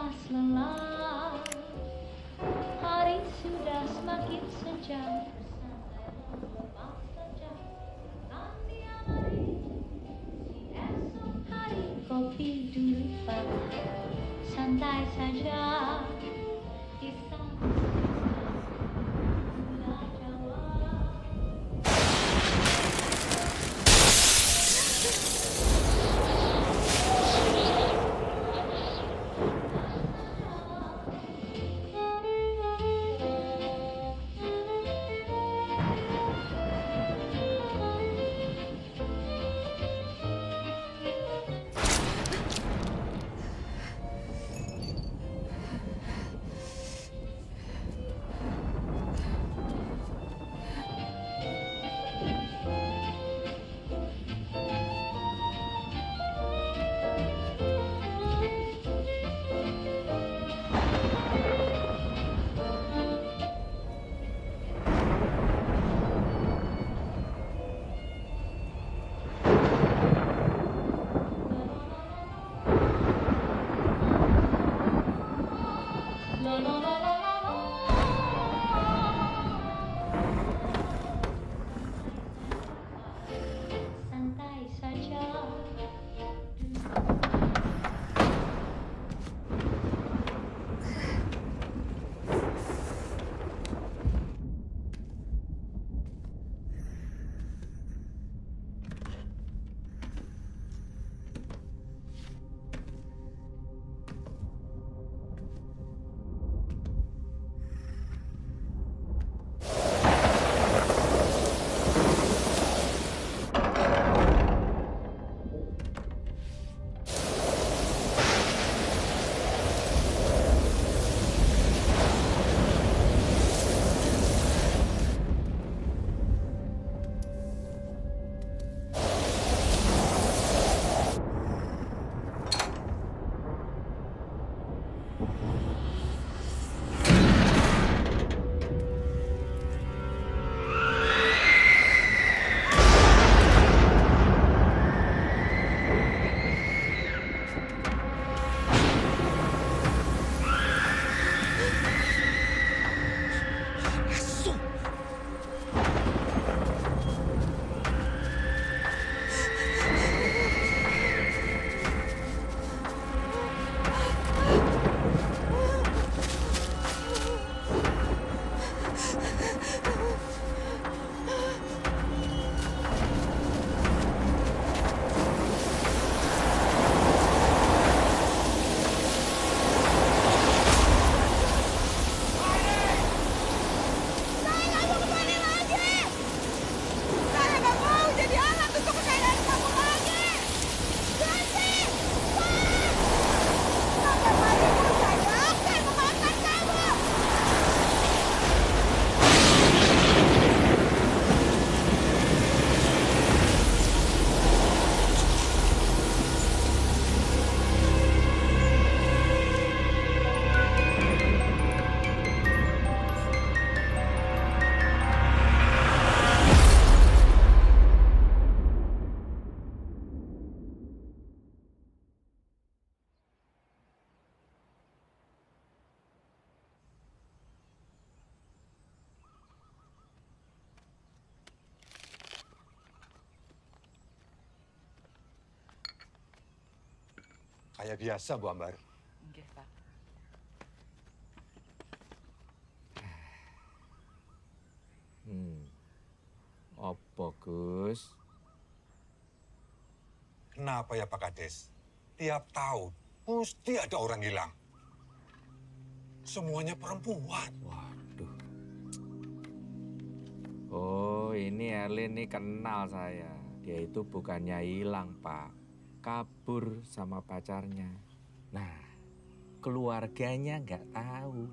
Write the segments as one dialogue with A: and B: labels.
A: lepas lelah, hari sudah semakin sejam. Bersantailah lepas saja, nanti hari si esok hari. Kopi dulu Pak, santai saja. Kisah gula Jawa. Santai saja.
B: Kayak biasa, Bu Ambar.
C: Nggih, Pak.
D: Apa, Gus?
B: Kenapa ya Pak Kades? Tiap tahun mesti ada orang hilang. Semuanya perempuan.
D: Waduh. Oh, ini Erlin nih kenal saya. Dia itu bukannya hilang, Pak. Kabur sama pacarnya. Nah, keluarganya nggak tahu.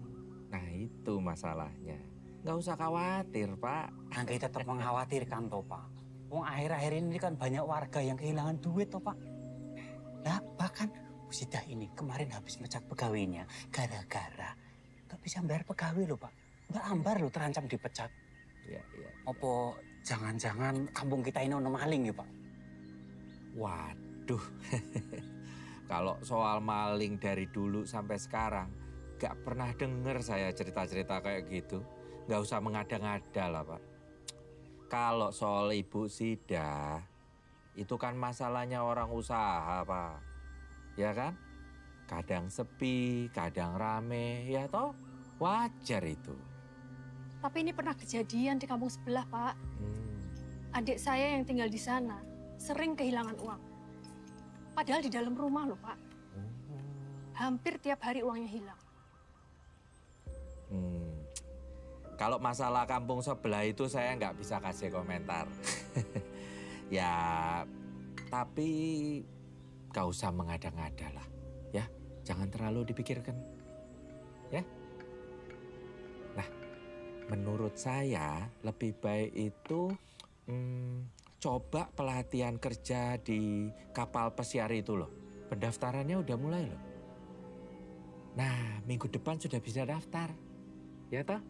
D: Nah, itu masalahnya. Nggak usah khawatir, Pak.
E: Angga tetap mengkhawatirkan, toh, Pak. Wong akhir-akhir ini kan banyak warga yang kehilangan duit, toh, Pak. Nah, bahkan Musidah ini kemarin habis mecat pegawainya gara-gara nggak bisa bayar pegawai loh, Pak. Mbak Ambar loh terancam dipecat.
D: Iya.
E: Apa jangan-jangan kampung kita ini ono maling ya, Pak?
D: Waduh. Kalau soal maling dari dulu sampai sekarang, gak pernah denger saya cerita-cerita kayak gitu. Gak usah mengada-ngada lah, Pak. Kalau soal Ibu Sida, itu kan masalahnya orang usaha, Pak. Ya kan? Kadang sepi, kadang rame, ya toh? Wajar itu.
C: Tapi ini pernah kejadian di kampung sebelah, Pak.
D: Hmm.
C: Adik saya yang tinggal di sana sering kehilangan uang. Padahal di dalam rumah loh, Pak. Hampir tiap hari uangnya hilang.
D: Kalau masalah kampung sebelah itu saya nggak bisa kasih komentar. Ya, tapi gak usah mengada-ngada lah. Ya, jangan terlalu dipikirkan. Ya. Nah, menurut saya lebih baik itu coba pelatihan kerja di kapal pesiar itu loh. Pendaftarannya udah mulai loh. Nah, minggu depan sudah bisa daftar. Ya toh?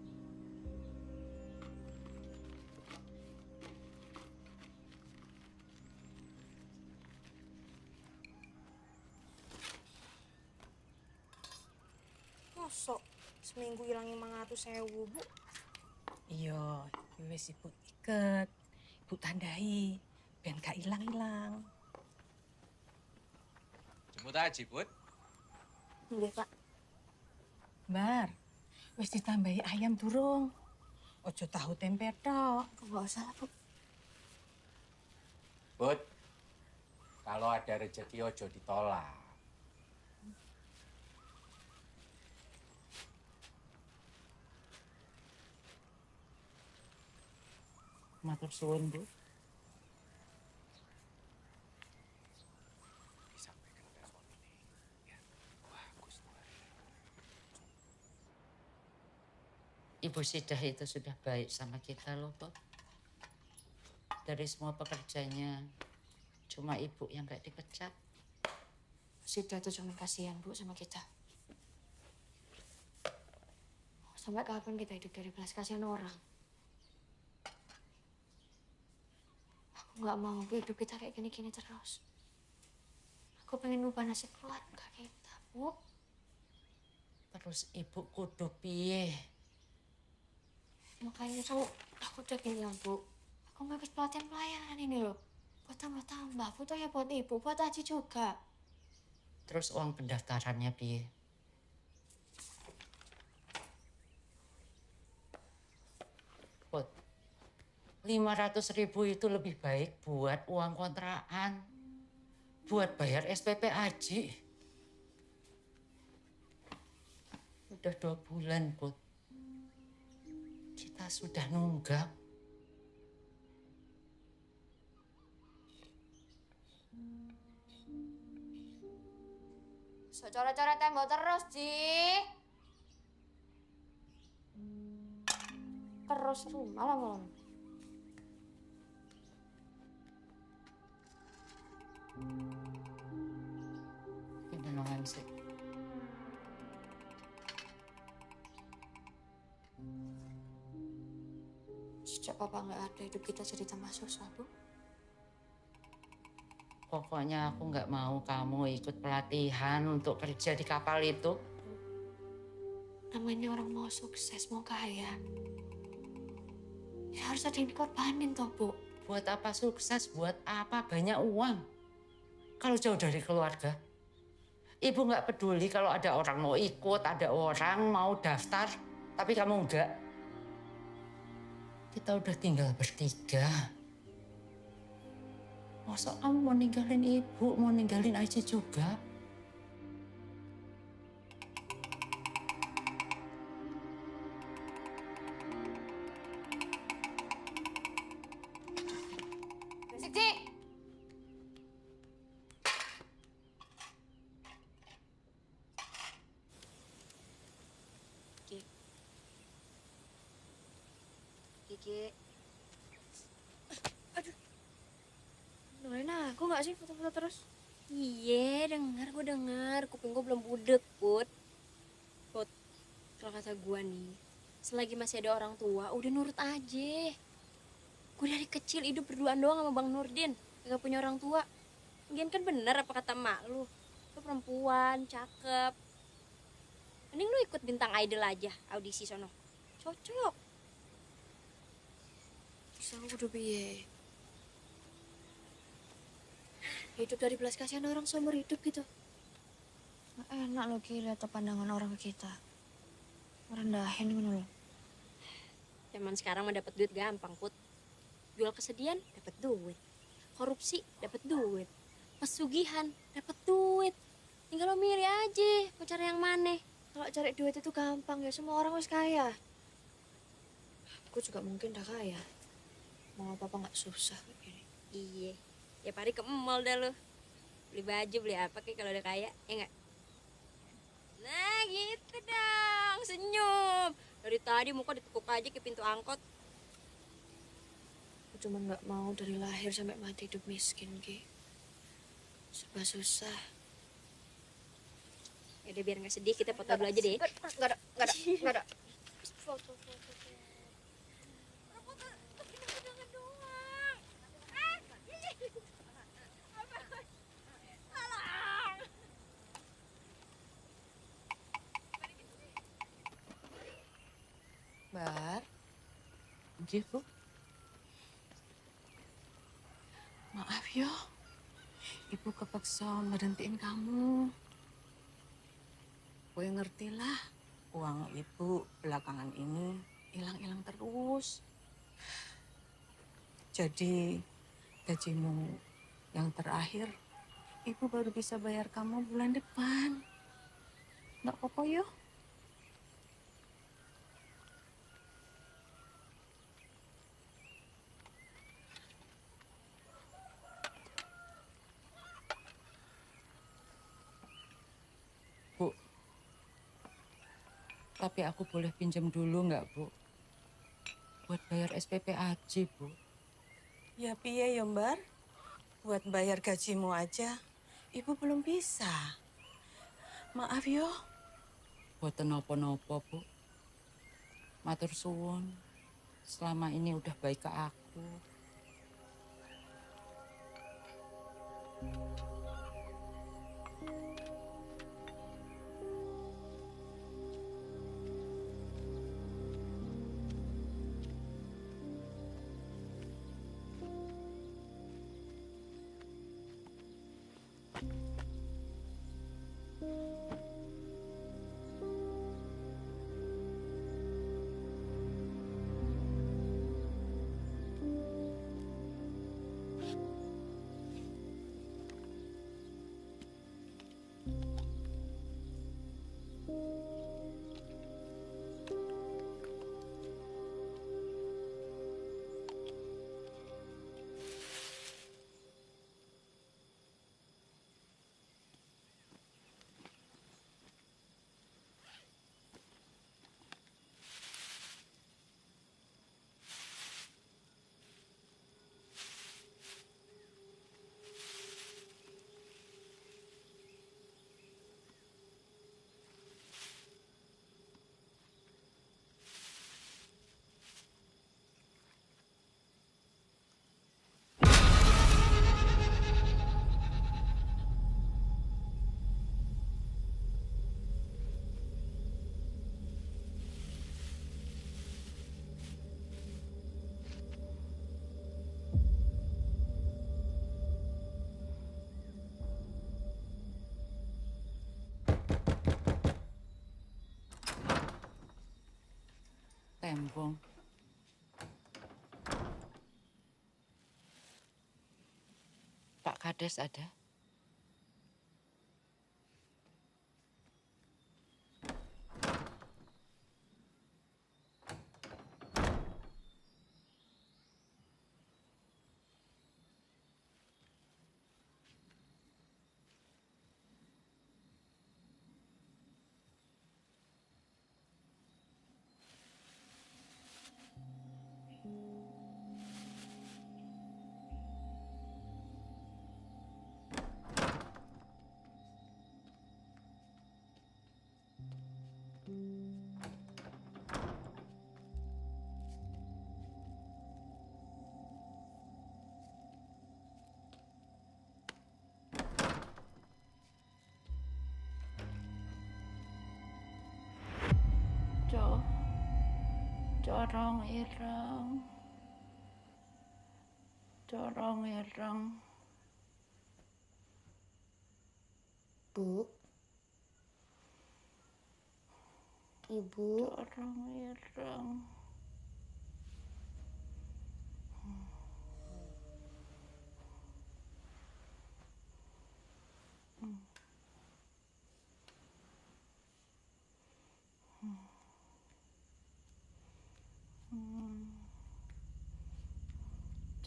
F: Mosok seminggu hilang 500.000, Bu?
G: Iya, wis ibu iket, ibu tandai, ben gak ilang-ilang.
D: Jemput aja, Bud.
F: Nggih, Pak.
G: Bar, wis ditambahi ayam durung. Ojo tahu tempe tok.
F: Nggak usah, Bu.
D: Bud, kalau ada rezeki ojo ditolak.
G: Matur suwun, Bu.
D: Disampaikan telepon ini. Ya, bagus tuh.
H: Ibu Sidah itu sudah baik sama kita loh, Bob. Dari semua pekerjanya, cuma ibu yang gak dipecat.
F: Sida tuh cuma kasihan, Bu, sama kita. Sampai kapan kita hidup dari belas kasihan orang? Aku nggak mau hidup kita kayak gini-gini terus. Aku pengen ubah nasib keluarga kita, Bu.
H: Terus ibu kudu piye?
F: Makanya tuh aku udah bilang, Bu. Aku mau ikut pelatihan pelayanan ini loh. Buat tambah-tambah, fotonya buat ibu, buat Aji juga.
H: Terus uang pendaftarannya piye? Bot, 500.000 itu lebih baik buat uang kontrakan. Buat bayar SPP Aji. Udah 2 bulan, Bot. Kita sudah nunggak.
F: So coret-coret tembok terus, Ji. Terus tuh malam-malam.
H: Pindahan sih.
F: Sejak papa nggak ada, hidup kita jadi tambah susah, Bu.
H: Pokoknya aku nggak mau kamu ikut pelatihan untuk kerja di kapal itu.
F: Namanya orang mau sukses, mau kaya. Ya harus ada yang dikorbanin toh, Bu.
H: Buat apa sukses, buat apa banyak uang. Kalau jauh dari keluarga. Ibu nggak peduli kalau ada orang mau ikut, ada orang mau daftar. Tapi kamu enggak. Kita udah tinggal bertiga. Masa kamu mau ninggalin ibu, mau ninggalin Aji juga?
F: Berisik, Ji! Kiki. Aduh. Dengerin aku nggak sih foto-foto terus?
I: Iya, gue denger. Kuping gue belum budek, Put. Put, kalau kata gue nih, selagi masih ada orang tua, udah nurut aja. Gue dari kecil hidup berduaan doang sama Bang Nurdin. Gak punya orang tua. Lagian kan bener apa kata mak lu. tuh perempuan, cakep. Mending lu ikut Bintang Idol aja, audisi sono. Cocok.
F: Terus aku kudu piye? Hidup dari belas kasihan orang seumur hidup gitu. Nggak enak loh Ki lihat pandangan orang ke kita. Merendahin gitu loh.
I: Zaman sekarang mah dapat duit gampang, Put. Jual kesedihan dapat duit. Korupsi dapat duit. Pesugihan dapat duit. Tinggal lo milih aja mau cari yang mana.
F: Kalau cari duit itu gampang ya, semua orang harus kaya. Aku juga mungkin udah kaya. Mau apa-apa nggak susah kayak gini.
I: Iya. Ya pari ke mall dah lo. Beli baju, beli apa kayak kalau udah kaya, ya enggak? Nah gitu dong, senyum. Dari tadi muka ditekuk aja ke pintu angkot.
F: Aku cuma nggak mau dari lahir sampai mati hidup miskin, Ki. Serba susah.
I: Ya udah biar nggak sedih, kita foto dulu aja deh.
F: Nggak ada.
I: Foto.
G: Bar. Nggih, Bu. Maaf yo. Ibu kepaksa berhentiin kamu. Gue ngertilah, uang ibu belakangan ini hilang-hilang terus. Jadi gajimu yang terakhir, ibu baru bisa bayar kamu bulan depan. Nggak apa-apa yo. Bu, tapi aku boleh pinjam dulu nggak, Bu? Buat bayar SPP Aji, Bu.
J: Ya piye ya Mbar? Buat bayar gajimu aja, ibu belum bisa. Maaf yo.
G: Buatan nopo-nopo, Bu. Matur suwun. Selama ini udah baik ke aku. Tembong. Pak Kades ada?
H: Corong ireng. Corong ireng.
K: Bu. Ibu.
H: Corong ireng.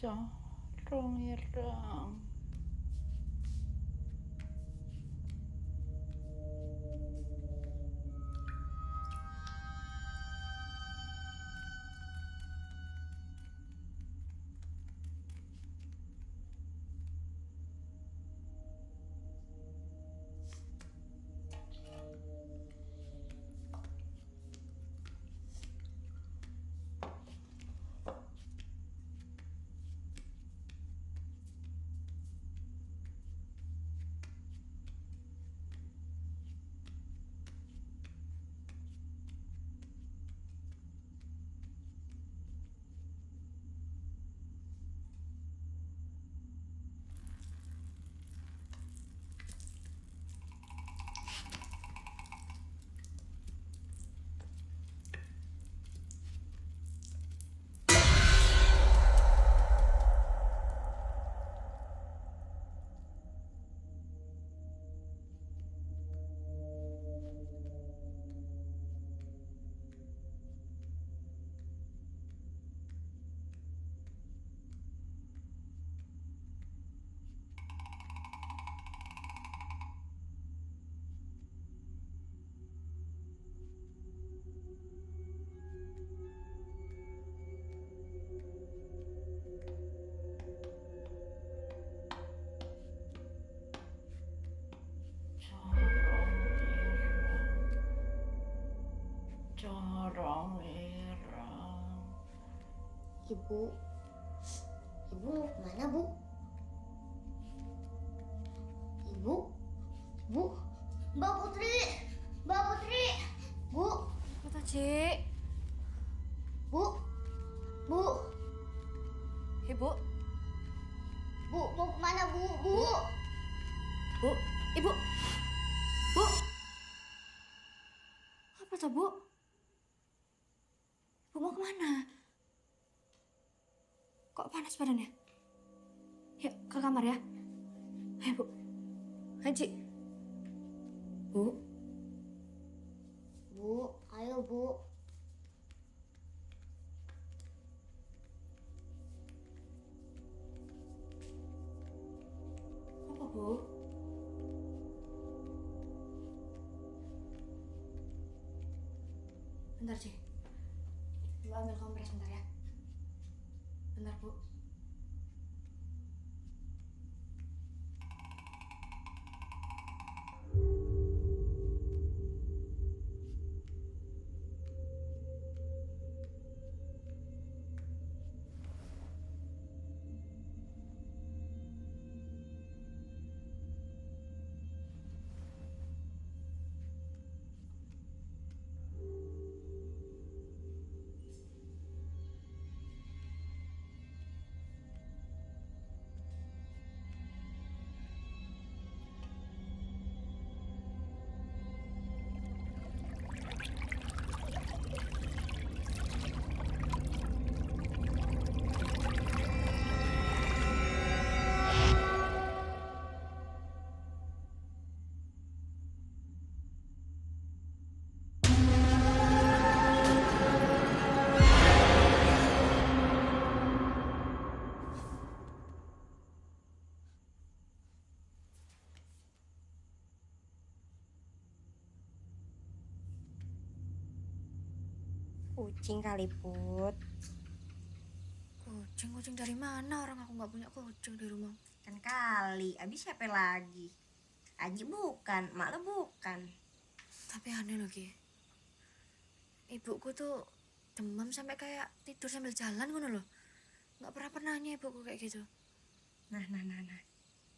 H: Corong ireng. Corong ireng.
K: Ibu. Ibu mau kemana, Bu? Ibu. Bu. Mbak Putri. Mbak Putri. Bu.
F: Apa Cik?
K: Bu. Bu.
F: Ibu.
K: Bu, mau kemana, Bu? Bu.
F: Bu. Ibu. Bu. Apa tuh, Bu? Bu mau kemana? Kok panas badannya? Yuk, ke kamar ya. Ayo, Bu. Haji. Bu.
K: Bu, ayo, Bu.
F: Apa, Bu? Bentar, Ci. Mbak ambil kompres bentar ya. Bentar, Bu.
I: Kucing kali, Put.
F: Kucing dari mana? Orang aku nggak punya kucing di rumah.
I: Kan kali, abis siapa lagi? Aji bukan, Mak lo bukan.
F: Tapi aneh loh, Ki. Ibuku tuh demam sampai kayak tidur sambil jalan ngono loh. Nggak pernah nanya ibuku kayak gitu.
I: Nah.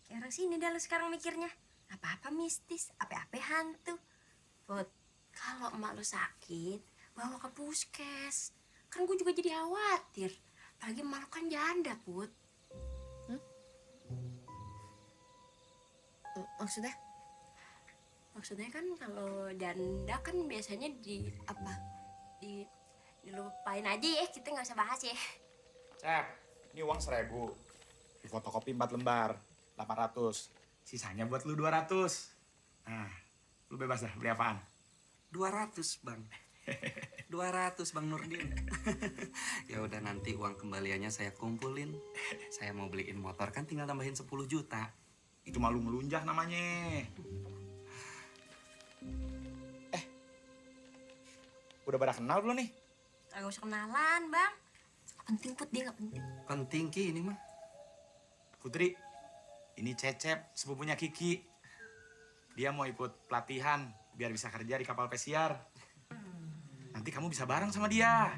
I: Kayak orang sini dah lo sekarang mikirnya. Apa-apa mistis, apa-apa hantu. Put, kalau emak lo sakit, bawa ke puskes. Kan gue juga jadi khawatir. Apalagi Malu kan janda, Put. Maksudnya? Maksudnya kan kalau janda kan biasanya dilupain aja ya, kita nggak usah bahas ya.
L: Cep, ini uang 1.000. Di fotokopi 4 lembar, 800. Sisanya buat lu 200. Nah, lu bebas dah beli apaan?
M: 200, Bang. 200, Bang Nurdin. Ya udah, nanti uang kembaliannya saya kumpulin. Saya mau beliin motor, kan tinggal tambahin 10 juta.
L: Itu malu ngelunjah namanya. Udah pada kenal belum nih?
I: Gak usah kenalan, Bang. Penting, Put, dia gak penting.
M: Penting, Ki, ini mah.
L: Putri, ini Cecep, sepupunya Kiki. Dia mau ikut pelatihan biar bisa kerja di kapal pesiar. Nanti kamu bisa bareng sama dia.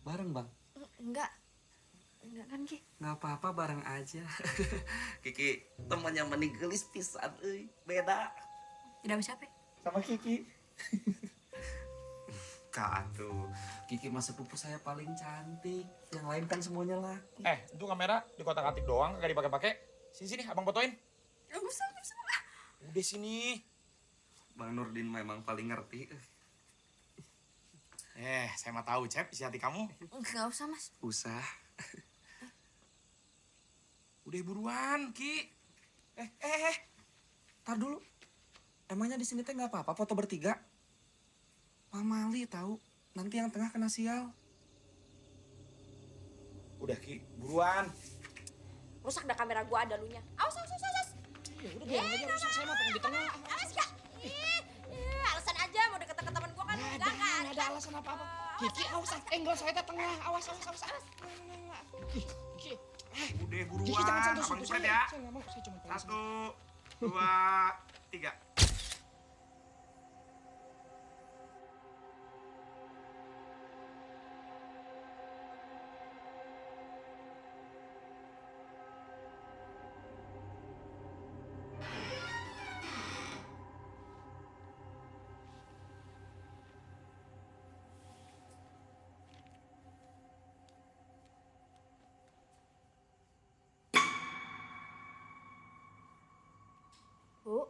M: Bareng, Bang?
I: Enggak kan, Ki?
M: Nggak apa-apa, bareng aja. Kiki temannya meninggelis pisan, beda.
I: Tidak bisa, Pe.
L: Sama Kiki.
M: Kak tuh, Kiki mah sepupu saya paling cantik. Yang lain kan semuanya laki.
L: Itu kamera di kotak-atik doang, gak dipakai-pakai. Sini, abang fotoin.
I: Gak usah.
L: Udah sini.
M: Bang Nurdin memang paling ngerti.
L: Saya mah tahu, Cep, isi hati kamu.
I: Gak usah, Mas.
M: Usah.
L: Udah buruan, Ki.
M: Tar dulu. Emangnya di sini teh nggak apa-apa foto bertiga? Pamali tahu. Nanti yang tengah kena sial.
L: Udah, Ki, buruan.
I: Rusak dah kamera gua, ada lunya. Awas.
L: Ya udah biarin aja rusak, saya mah pengen di tengah.
I: Awas, Kak. Alasan aja mau deket ke temen gua kan.
L: Nggak ada alasan apa-apa. Kiki, awas. Enggak, saya teh tengah. Awas. Kiki. Udah buruan. Kiki, jangan sentuh saya ya. Saya nggak mau, saya cuma pengen 1, 2, 3.
I: Bu.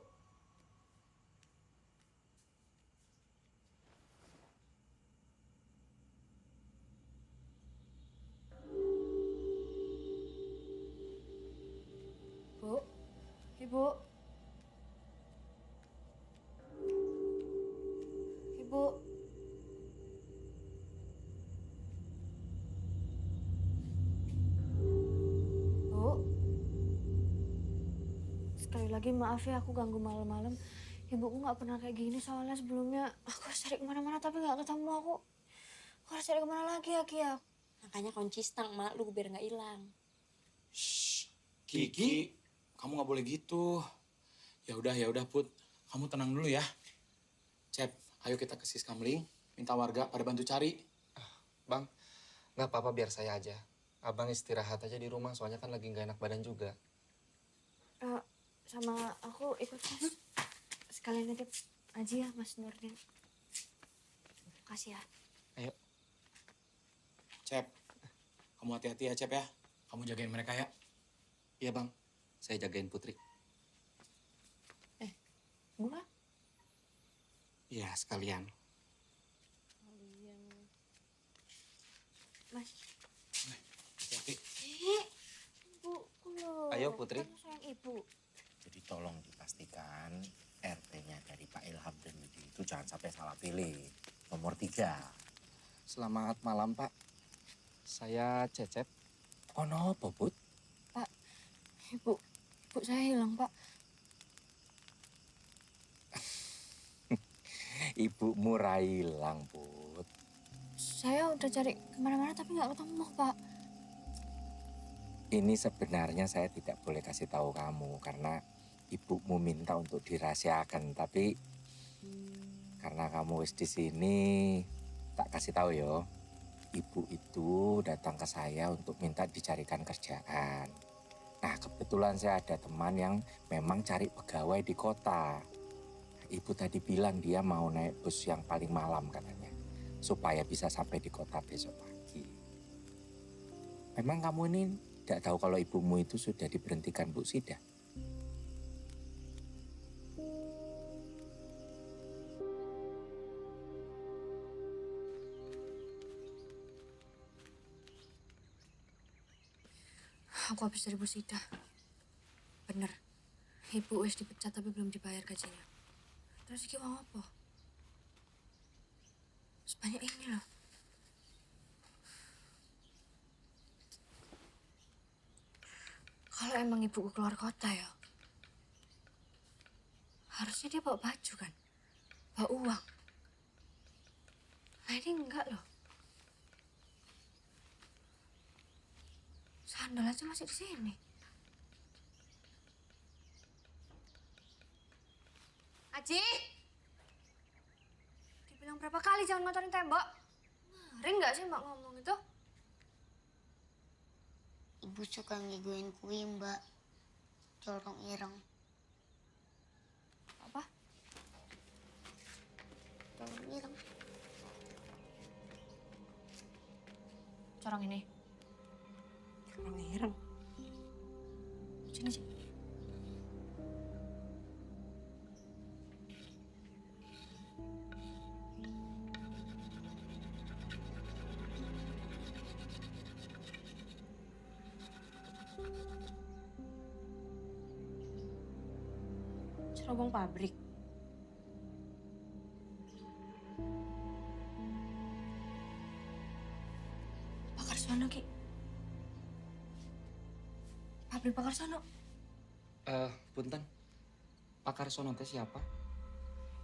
I: Bu. Ibu. Ibu. Bu. Sekali lagi maaf ya aku ganggu malam-malam. Ibuku nggak pernah kayak gini soalnya sebelumnya aku harus cari kemana-mana tapi nggak ketemu aku. Aku harus cari kemana lagi ya, Kia? Makanya kunci stang mak lu biar nggak hilang.
L: Kiki, kamu nggak boleh gitu. Ya udah Put, kamu tenang dulu ya. Cep, ayo kita ke Siskamling, minta warga pada bantu cari.
M: Bang, nggak apa-apa, biar saya aja. Abang istirahat aja di rumah, soalnya kan lagi nggak enak badan juga.
I: Sama aku ikut Mas. Sekalian nitip aja ya Mas Nurdin. Makasih ya.
M: Ayo.
L: Cep, kamu hati-hati ya Cep ya. Kamu jagain mereka ya.
M: Iya Bang, saya jagain Putri.
I: Gua?
M: Iya, sekalian.
I: Mas.
L: Hati-hati.
I: Bu,
M: Ayo, Putri.
I: Kan sayang ibu.
D: Jadi tolong dipastikan RT-nya dari Pak Ilham dan Widi itu jangan sampai salah pilih. Nomor 3.
M: Selamat malam, Pak. Saya Cecep.
D: Oh no, Put?
I: Pak, ibu saya hilang, Pak.
D: Ibumu hilang, Put.
I: Saya udah cari kemana-mana tapi nggak ketemu, Pak.
D: Ini sebenarnya saya tidak boleh kasih tahu kamu karena ibumu minta untuk dirahasiakan. Tapi karena kamu wis di sini, tak kasih tahu yo. Ibu itu datang ke saya untuk minta dicarikan kerjaan. Nah, kebetulan saya ada teman yang memang cari pegawai di kota. Ibu tadi bilang dia mau naik bus yang paling malam katanya. supaya bisa sampai di kota besok pagi. Memang kamu ini tidak tahu kalau ibumu itu sudah diberhentikan Bu Sida?
F: Aku habis dari Bu Sida. Bener. Ibu wis dipecat tapi belum dibayar gajinya. Terus iki mau apa? Sebanyak ini loh. Kalau emang ibuku keluar kota ya, harusnya dia bawa baju kan? Bawa uang. Nah ini enggak loh. Sandal aja masih di sini. Aji! Dibilang berapa kali jangan ngotorin tembok? Ngering nggak sih mbak ngomong itu?
K: Ibu suka ngegoin kue, Mbak. Corong ireng.
F: Apa?
K: Corong ireng.
F: Corong ini. Corong ireng. Sini sih. Cerobong pabrik. Pakar Sono, Ki. Pabrik Pakar Sono.
M: Punten. Pakar Sono teh siapa?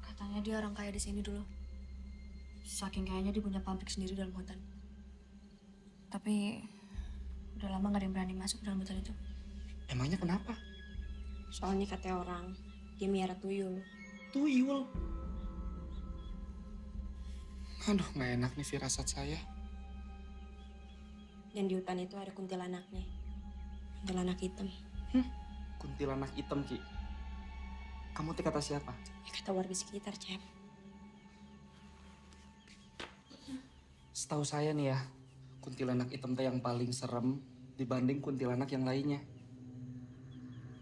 F: Katanya dia orang kaya di sini dulu. Saking kayanya dia punya pabrik sendiri dalam hutan. Tapi udah lama gak ada yang berani masuk dalam hutan itu.
M: Emangnya kenapa?
I: Soalnya kata orang, dia miara tuyul.
M: Tuyul? Aduh, nggak enak nih firasat saya.
I: Dan di hutan itu ada kuntilanaknya. Kuntilanak hitam.
M: Kuntilanak hitam, Ki. Kamu teh kata siapa?
I: Ya kata warga sekitar, Cep.
M: Setahu saya nih ya, kuntilanak hitam teh yang paling serem dibanding kuntilanak yang lainnya.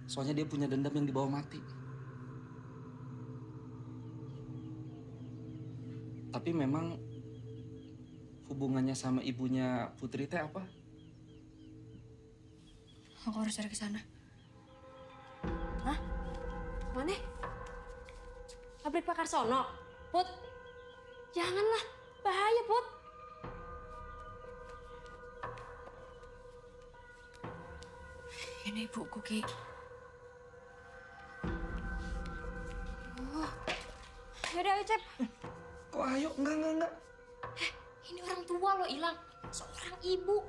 M: Soalnya dia punya dendam yang dibawa mati. Tapi memang hubungannya sama ibunya Putri teh apa?
F: Aku harus cari ke sana. Hah? Mana?
I: Pabrik Pakar Sono. Put, janganlah. Bahaya, Put.
F: Ini ibuku, Ki.
I: Yaudah, ayo, Cep.
M: Kok ayo? Enggak.
I: Ini orang tua lo hilang. Seorang ibu.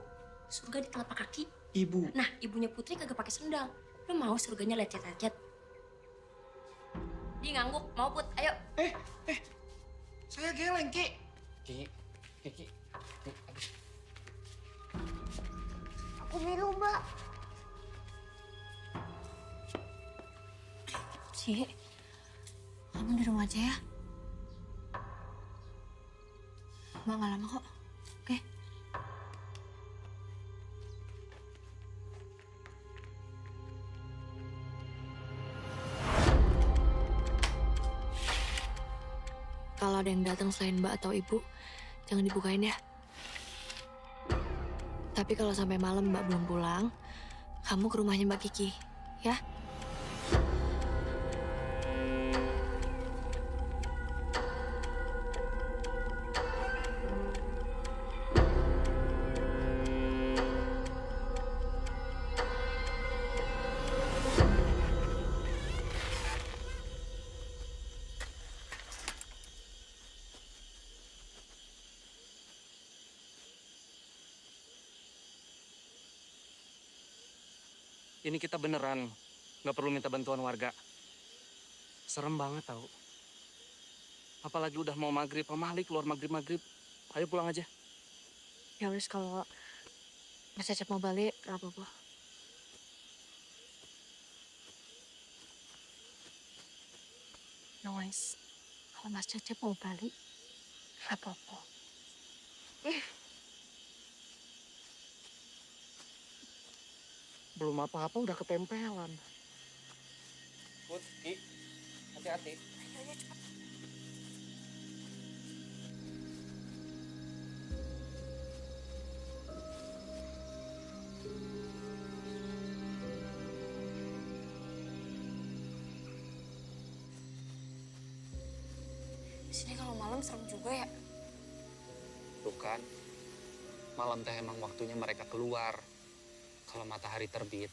I: Surga di telapak kaki.
M: Ibu?
I: Nah, ibunya Putri kagak pakai sendal. Lo mau surganya lecet-lecet? Dia ngangguk. Mau, Put? Ayo.
M: Saya geleng, Ki. Ki. Aduh.
K: Aku biru, Mbak.
F: Ci, kamu di rumah aja ya. Mbak nggak lama kok, oke? Kalau ada yang datang selain Mbak atau Ibu, jangan dibukain ya. Tapi kalau sampai malam Mbak belum pulang, kamu ke rumahnya Mbak Kiki, ya?
M: Ini kita beneran nggak perlu minta bantuan warga. Serem banget tau. Apalagi udah mau maghrib, pamali keluar maghrib. Ayo pulang aja.
F: Ya wis, kalau Mas Cecep mau balik, gak apa-apa. No wis, kalau Mas Cecep mau balik, gak apa-apa.
D: Belum apa-apa udah ketempelan.
M: Put, Ki, hati-hati.
C: Ayo cepat.
F: Di sini kalau malam serem juga ya.
M: Tuh kan, malam teh emang waktunya mereka keluar. Kalau matahari terbit,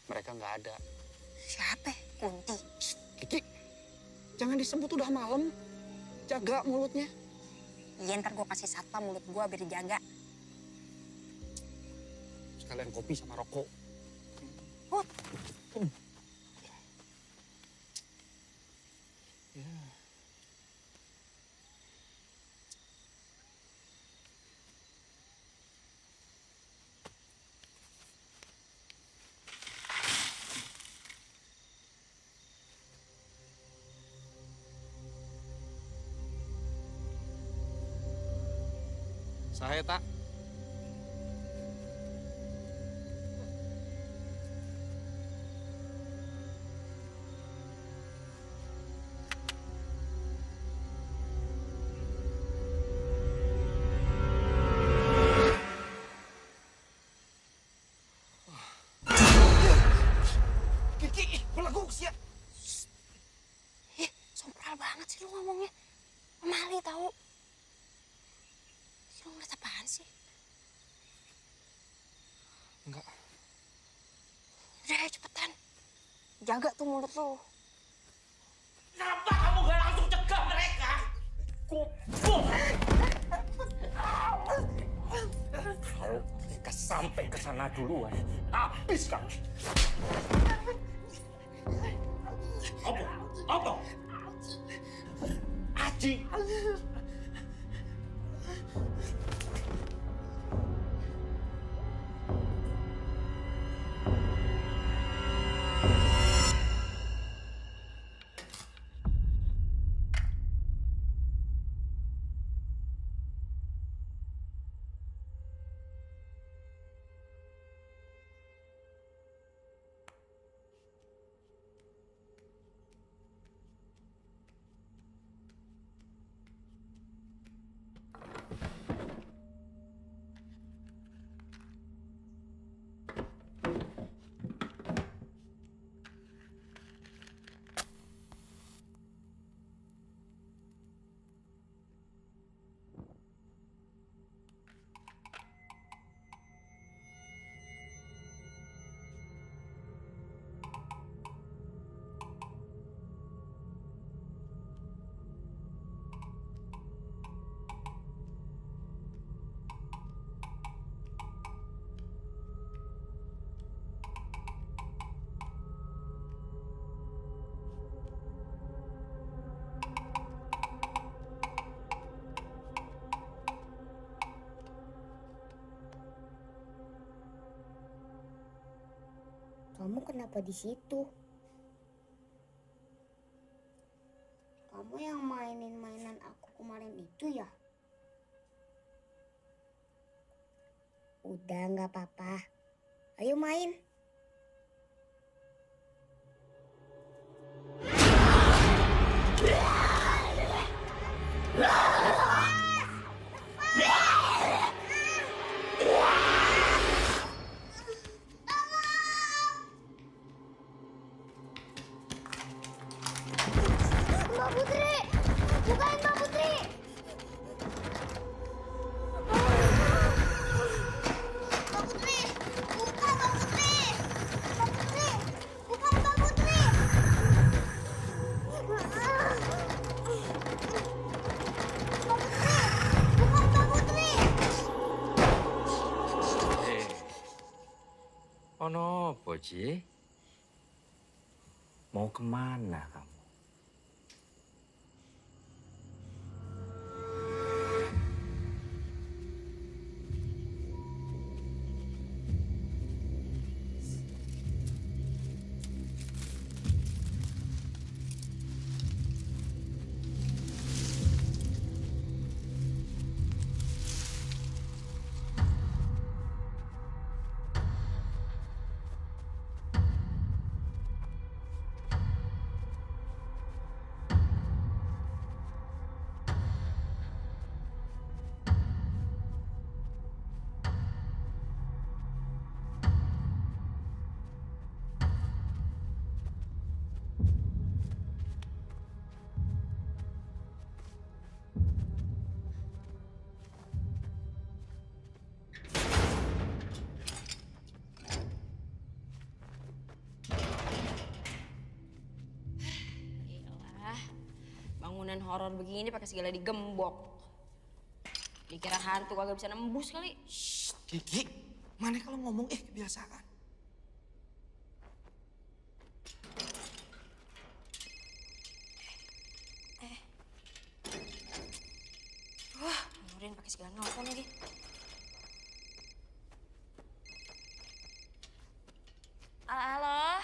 M: mereka nggak ada.
F: Siapa? Kunti.
M: Kiki, jangan disebut udah malam. Jaga mulutnya.
F: Iya, ntar gue kasih satpam mulut gue biar dijaga.
M: Sekalian kopi sama rokok.
F: Put.
M: Saya tak.
E: Kiki, belagu sih ya.
F: Ih, sompral banget sih lu ngomongnya. Mali tahu. Lu ngeliat apaan sih?
M: Enggak.
F: Udah, ayo cepetan. Jaga tuh mulut lu.
H: Kenapa kamu gak langsung cegah mereka?
E: Kumpul. Kalau mereka sampai ke sana duluan, habis kamu. Apa? Aji.
K: Kamu kenapa di situ? Kamu yang mainin mainan aku kemarin itu ya? Udah nggak apa-apa. Ayo main. Mbak Putri! Bukain Mbak Putri! Mbak Putri! Buka Mbak Putri! Mbak Putri! Bukan Mbak Putri! Mbak Putri! Bukan Mbak Putri!
D: Ono apa, Ji? Mau kemana kamu?
I: bangunan horor begini pakai segala digembok. Dikira hantu kagak bisa nembus kali.
M: Kiki, mana kalau ngomong kebiasaan.
I: Wah, Nurin pakai segala nelfon lagi. Halo,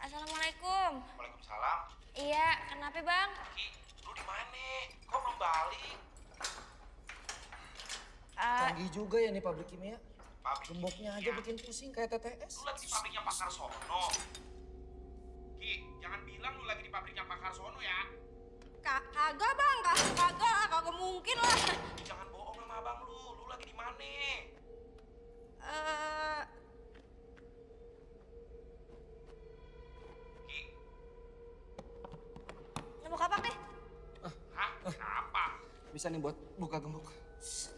I: assalamualaikum.
L: Waalaikumsalam.
I: Iya, kenapa bang?
L: Ki, lu di mana? Kok belum balik?
M: Canggih juga ya nih pabrik kimia.
L: Pabrik
M: Gemboknya aja bikin pusing kayak TTS.
L: Lu lagi di pabriknya Pak Karsono. Ki, jangan bilang lu lagi di pabriknya Pak Karsono ya.
I: Kagak bang, kagak mungkin lah.
L: Jangan bohong sama abang lu lagi di mana? Ki.
I: Nembok apa deh?
L: Hah? Kenapa?
M: Bisa nih buat buka gembok.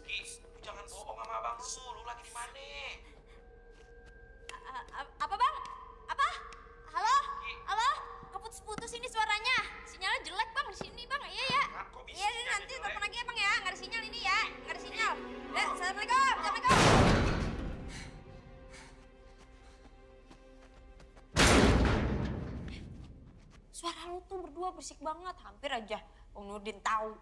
L: Ki, lu jangan bohong sama abang lu lagi di mana?
I: Apa bang? Apa? Halo? Halo? Keputus-putus ini suaranya. Sinyalnya jelek bang di sini bang. Iya ya. Iya ini nanti telepon lagi ya bang ya. Nggak ada sinyal ini ya. Nggak ada sinyal. Assalamualaikum. Assalamualaikum. Suara lu tuh berdua berisik banget. Hampir aja Bang Nurdin tahu.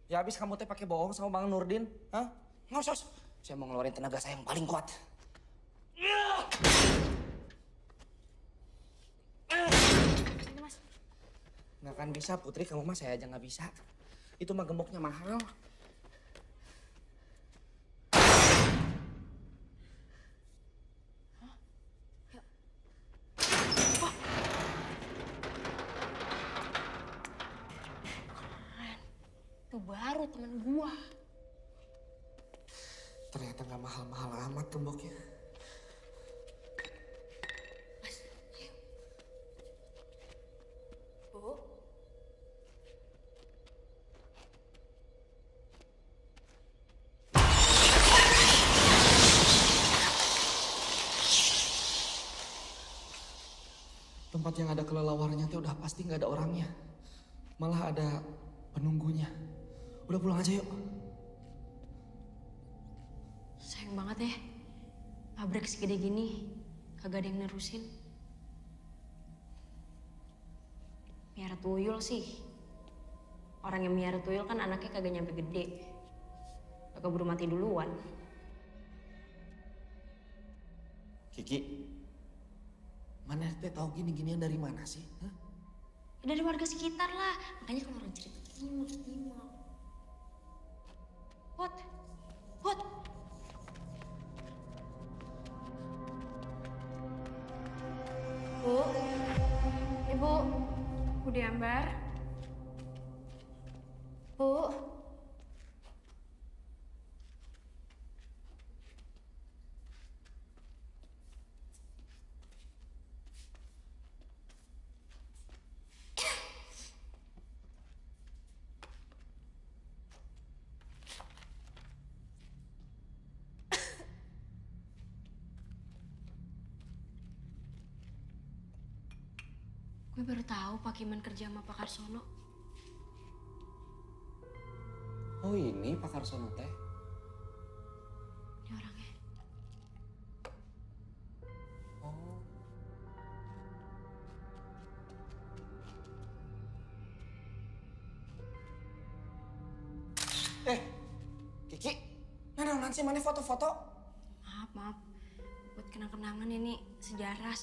M: Ya habis kamu teh pakai bohong sama Bang Nurdin, hah? Nggak usah. Saya mau ngeluarin tenaga saya yang paling kuat.
I: Ini mas.
M: Nggak akan bisa Putri, kamu mah saya aja nggak bisa. Itu mah gemboknya mahal.
I: Itu baru temen gua.
M: Ternyata nggak mahal-mahal amat gemboknya.
I: Mas, ayo. Bu.
M: Tempat yang ada kelelawarnya tuh udah pasti nggak ada orangnya. Malah ada penunggunya. Udah pulang aja yuk.
I: Sayang banget ya. Pabrik segede gini, kagak ada yang nerusin. Miara tuyul sih. Orang yang miara tuyul kan anaknya kagak nyampe gede. Kagak buru mati duluan.
M: Kiki, mana teh tahu gini-ginian dari mana sih? Hah?
I: Dari warga sekitar lah. Makanya kalau orang cerita nyimak. Put. Bu. Ibu. Bu Diambar. Bu. Gue baru tahu Pak Kiman kerja sama Pak Karsono.
M: Oh ini Pak Karsono teh?
I: Ini orangnya.
M: Oh. Kiki, nah sih mana foto-foto?
I: Maaf. Buat kenang-kenangan ini sejarah.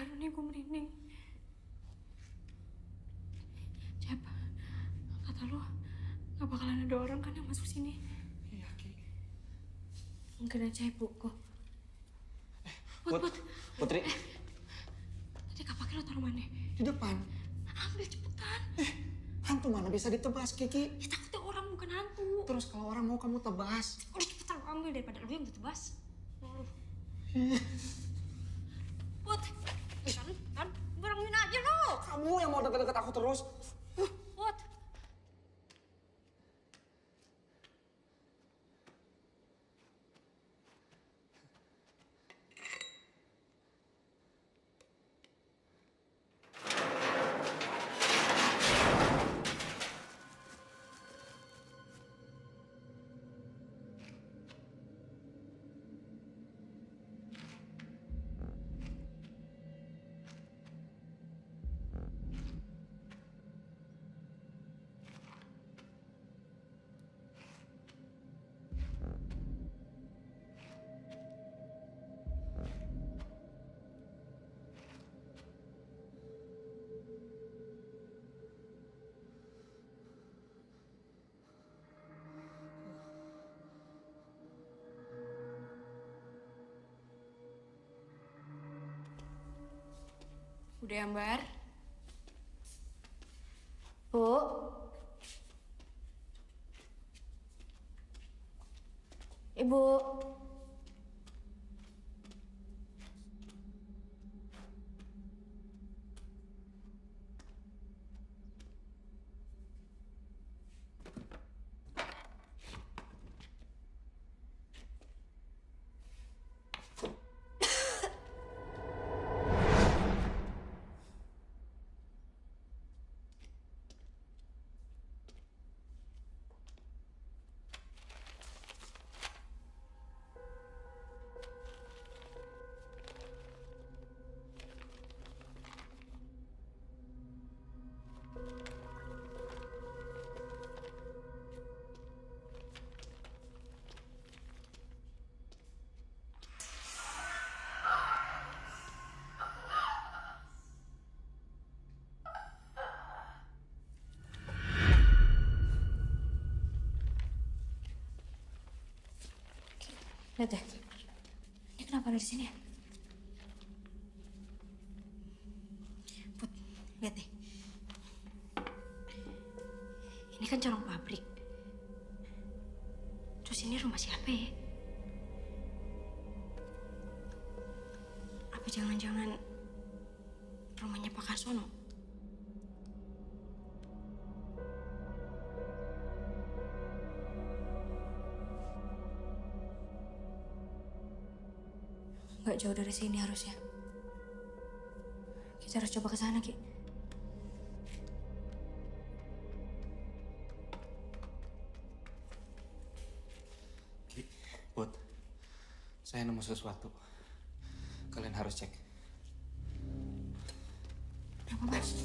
C: Baru nih gue merinding. Cep, kata lu gak bakalan ada orang kan yang masuk sini?
M: Iya, Ki.
C: Mungkin aja ibu kok.
M: Putri.
C: Tadi kapaknya lo taruh mana?
M: Di depan.
C: Ambil cepetan.
M: Hantu mana bisa ditebas, Kiki?
C: Ya takutnya orang bukan hantu.
M: Terus kalau orang mau kamu tebas.
C: Udah cepetan lo ambil daripada lu yang ditebas. Put, kan, barengin aja lo.
M: Kamu yang mau deket-deket aku terus.
C: Put. Udah ya, Mbar? Bu? Ibu? Lihat deh, ini kenapa ada di sini ya? Put, lihat deh. Ini kan corong pabrik. Terus ini rumah siapa ya? Apa jangan-jangan rumahnya Pak Karsono? Gak jauh dari sini harusnya. Kita harus coba ke sana, Ki.
M: Ki, Put. Saya nemu sesuatu. Kalian harus cek.
C: Apa, Mas?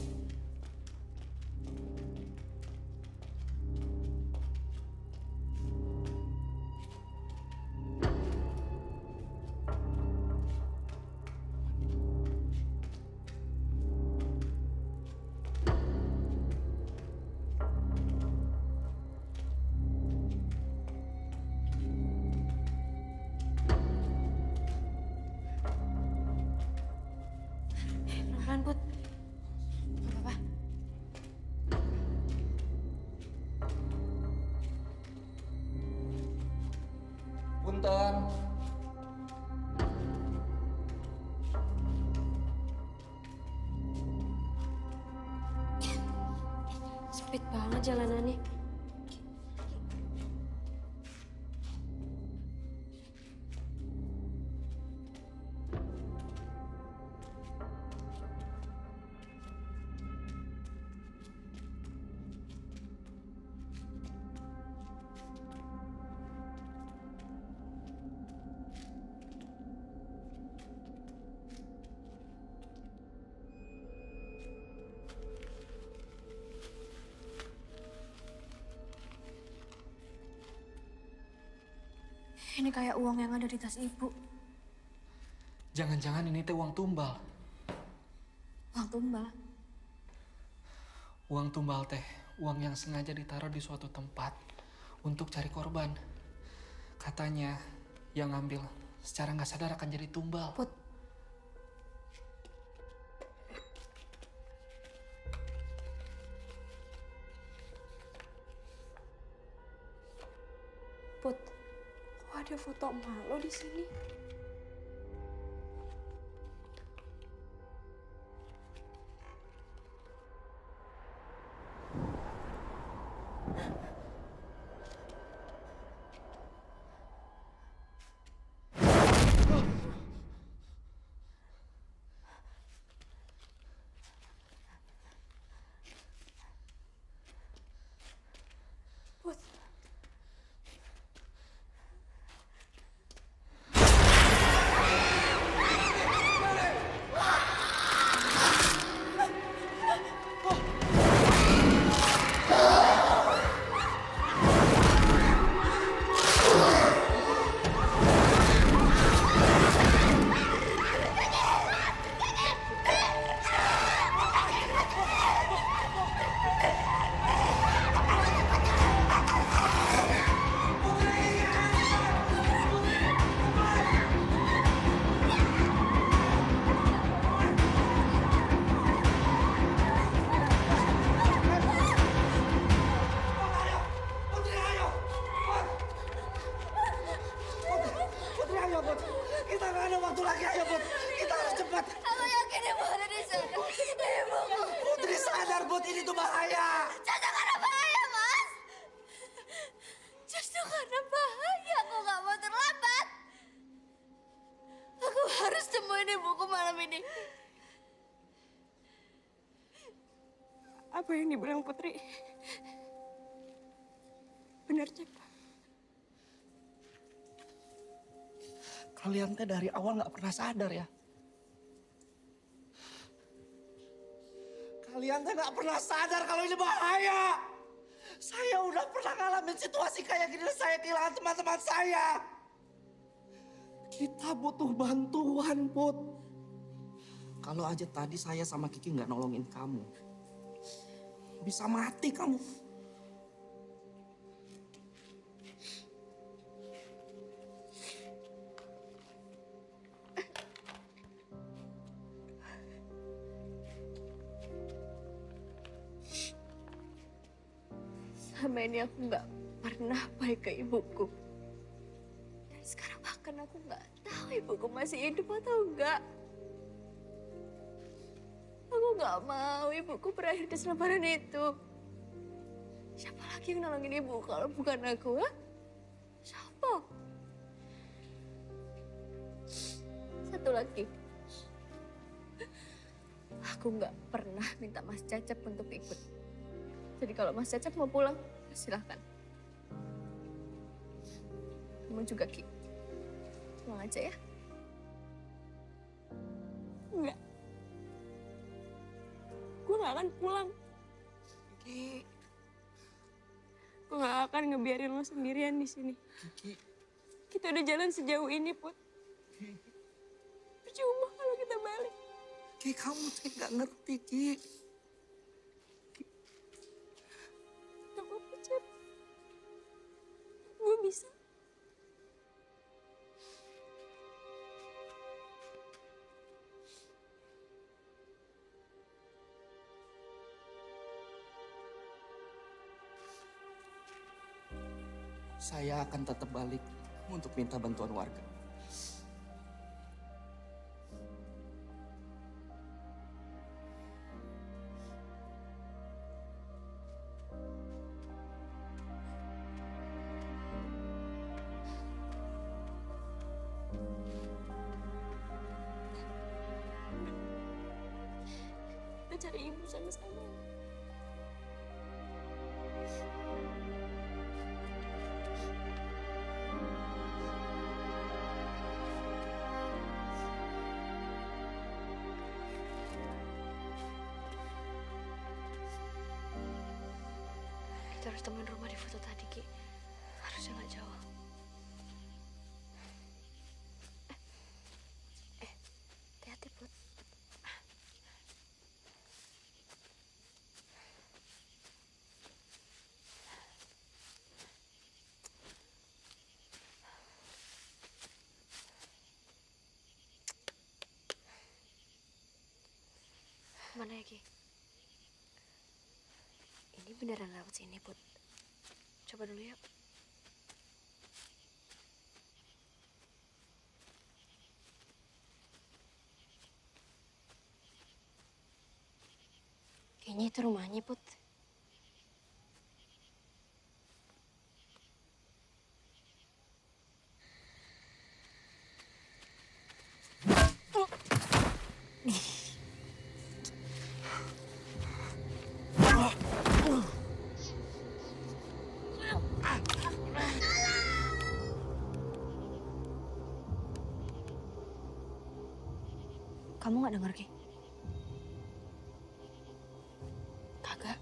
C: Pelan-pelan, Put. Gak apa-apa.
M: Punten.
C: Sempit banget jalanannya. Ini kayak uang yang ada di tas ibu.
M: Jangan-jangan ini teh uang tumbal.
C: tumbal.
N: Uang tumbal teh, uang yang sengaja ditaruh di suatu tempat untuk cari korban. Katanya yang ngambil secara nggak sadar akan jadi tumbal.
C: Put. Put, kok ada foto emak lo di sini? Put.
O: Putri, ayo, Put. Kita nggak ada waktu lagi, ayo, Put. Kita harus cepat.
I: Aku yakin ibu ada di sana. Ibuku.
O: Putri sadar, Put. Ini tuh bahaya.
I: Caca karena bahaya, Mas. Justru karena bahaya aku nggak mau terlambat. Aku harus temuin ibuku malam ini.
C: Apa yang dibilang Putri? Benar, Cep.
O: Kalian teh dari awal nggak pernah sadar ya. Kalian teh nggak pernah sadar kalau ini bahaya. Saya udah pernah ngalamin situasi kayak gini dan saya kehilangan teman-teman saya. Kita butuh bantuan, Put. Kalau aja tadi saya sama Kiki nggak nolongin kamu, bisa mati kamu.
C: Selama ini aku nggak pernah baik ke ibuku. Dan sekarang bahkan aku nggak tahu ibuku masih hidup atau enggak. Aku nggak mau ibuku berakhir di selebaran itu. Siapa lagi yang nolongin ibu kalau bukan aku, ha? Siapa? Satu lagi. Aku nggak pernah minta Mas Cecep untuk ikut. Jadi kalau Mas Cecep mau pulang, silahkan. Kamu juga, Ki. Pulang aja ya. Enggak. Gue gak akan pulang.
O: Ki.
C: Gue gak akan ngebiarin lo sendirian di sini.
O: Ki.
C: Kita udah jalan sejauh ini, Put. Percuma kalau kita balik.
O: Ki, kamu teh nggak ngerti, Ki.
C: Gak apa-apa, Cep. Gue bisa.
O: Saya akan tetap balik untuk minta bantuan warga.
C: Kita cari ibu sama-sama. Kita harus temuin rumah di foto tadi, Ki. Harusnya nggak jauh. Hati-hati, Put.
I: Mana ya, Ki? Ini beneran lewat sini, Put. Coba dulu yuk. Kayaknya itu rumahnya, Put. Kamu nggak dengar, Ki? Kagak.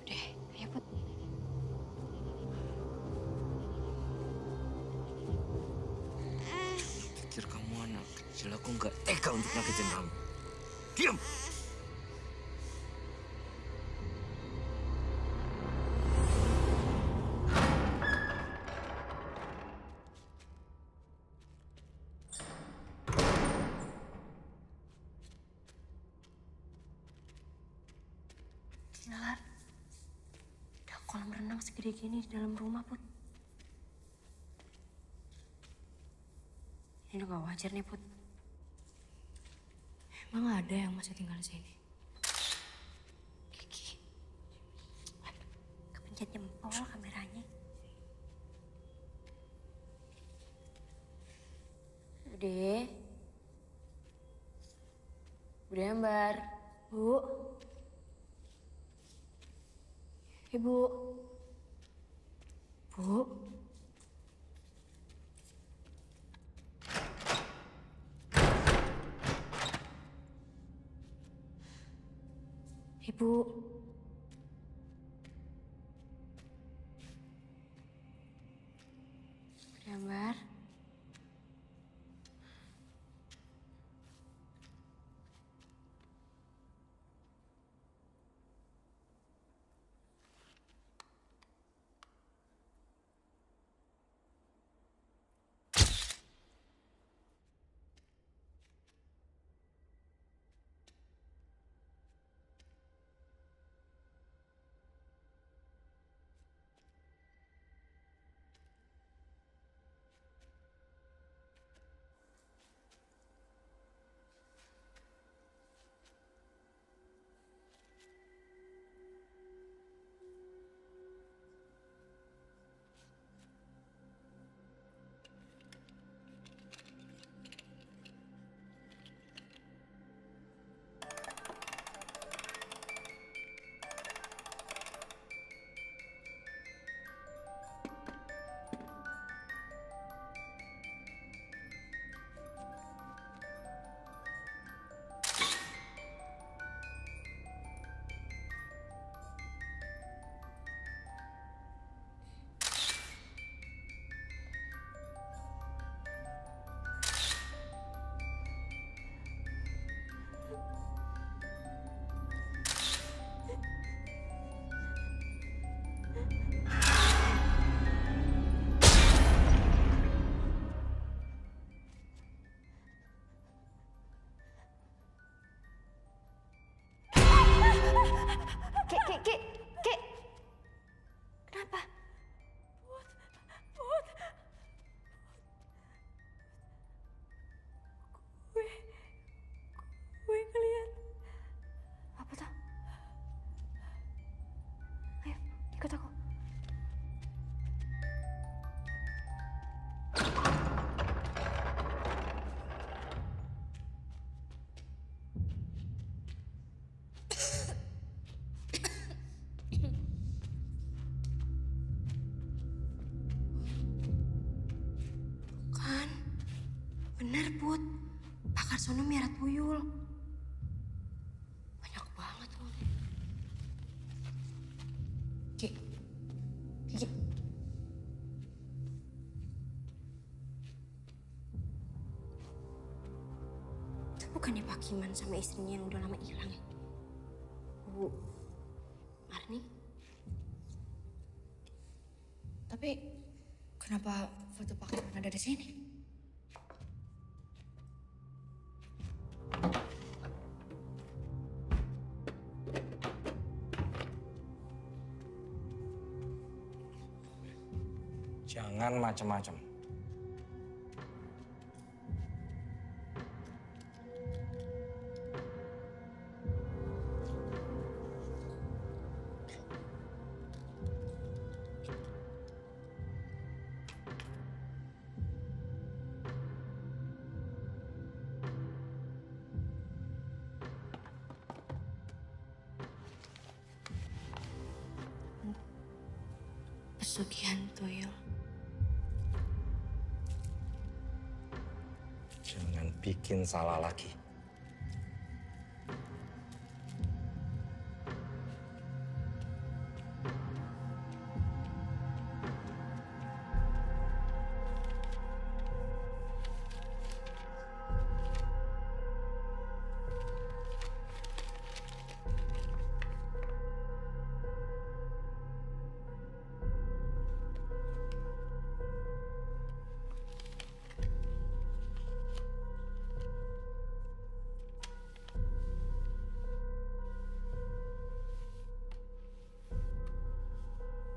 I: Udah, ayo, Put.
O: Pikir kamu anak kecil, aku nggak tega untuk nyakitin kamu. Diam!
I: Gila, ada kolam renang segede gini di dalam rumah, Put. Ini udah gak wajar nih, Put.
F: Emang ada yang masih tinggal di sini?
I: Kiki. Kepencet jempol kameranya. Bude. Bude Ambar. Bu. Ibu. Bu. Ibu. Bude Ambar. Ki. Kenapa? Put. Gue ngeliat. Apa tuh? Ayo, ikut aku. Bener, Put. Pak Karsono miara tuyul. Banyak banget uangnya. Ki. Itu bukannya Pak Kiman sama istrinya yang udah lama hilang ya? Bu Marni?
F: Tapi kenapa foto Pak Kiman ada di sini?
D: Jangan macam-macam.
F: Pesugihan tuyul.
D: Jangan bikin salah lagi.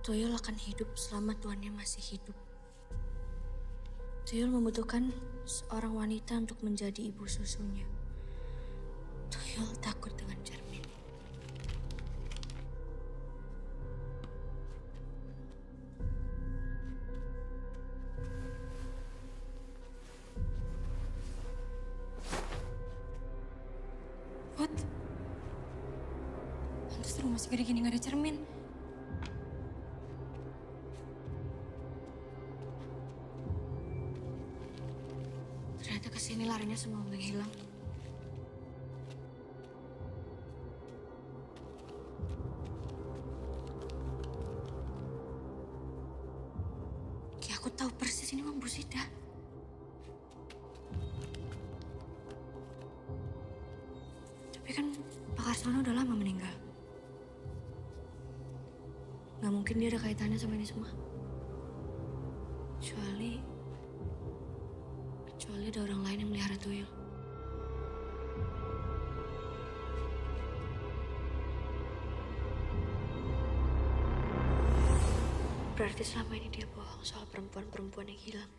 F: Tuyul akan hidup selama tuannya masih hidup. Tuyul membutuhkan seorang wanita untuk menjadi ibu susunya. Tuyul takut dengan cermin. What? Pantes rumah segede gini gak ada cermin. Ternyata kesini larinya semua menghilang. Ki, aku tahu persis ini Mang Busida. Tapi kan Pak Karsono udah lama meninggal. Nggak mungkin dia ada kaitannya sama ini semua. Kecuali ada orang lain yang melihara tuyul. Berarti selama ini dia bohong soal perempuan-perempuan yang hilang.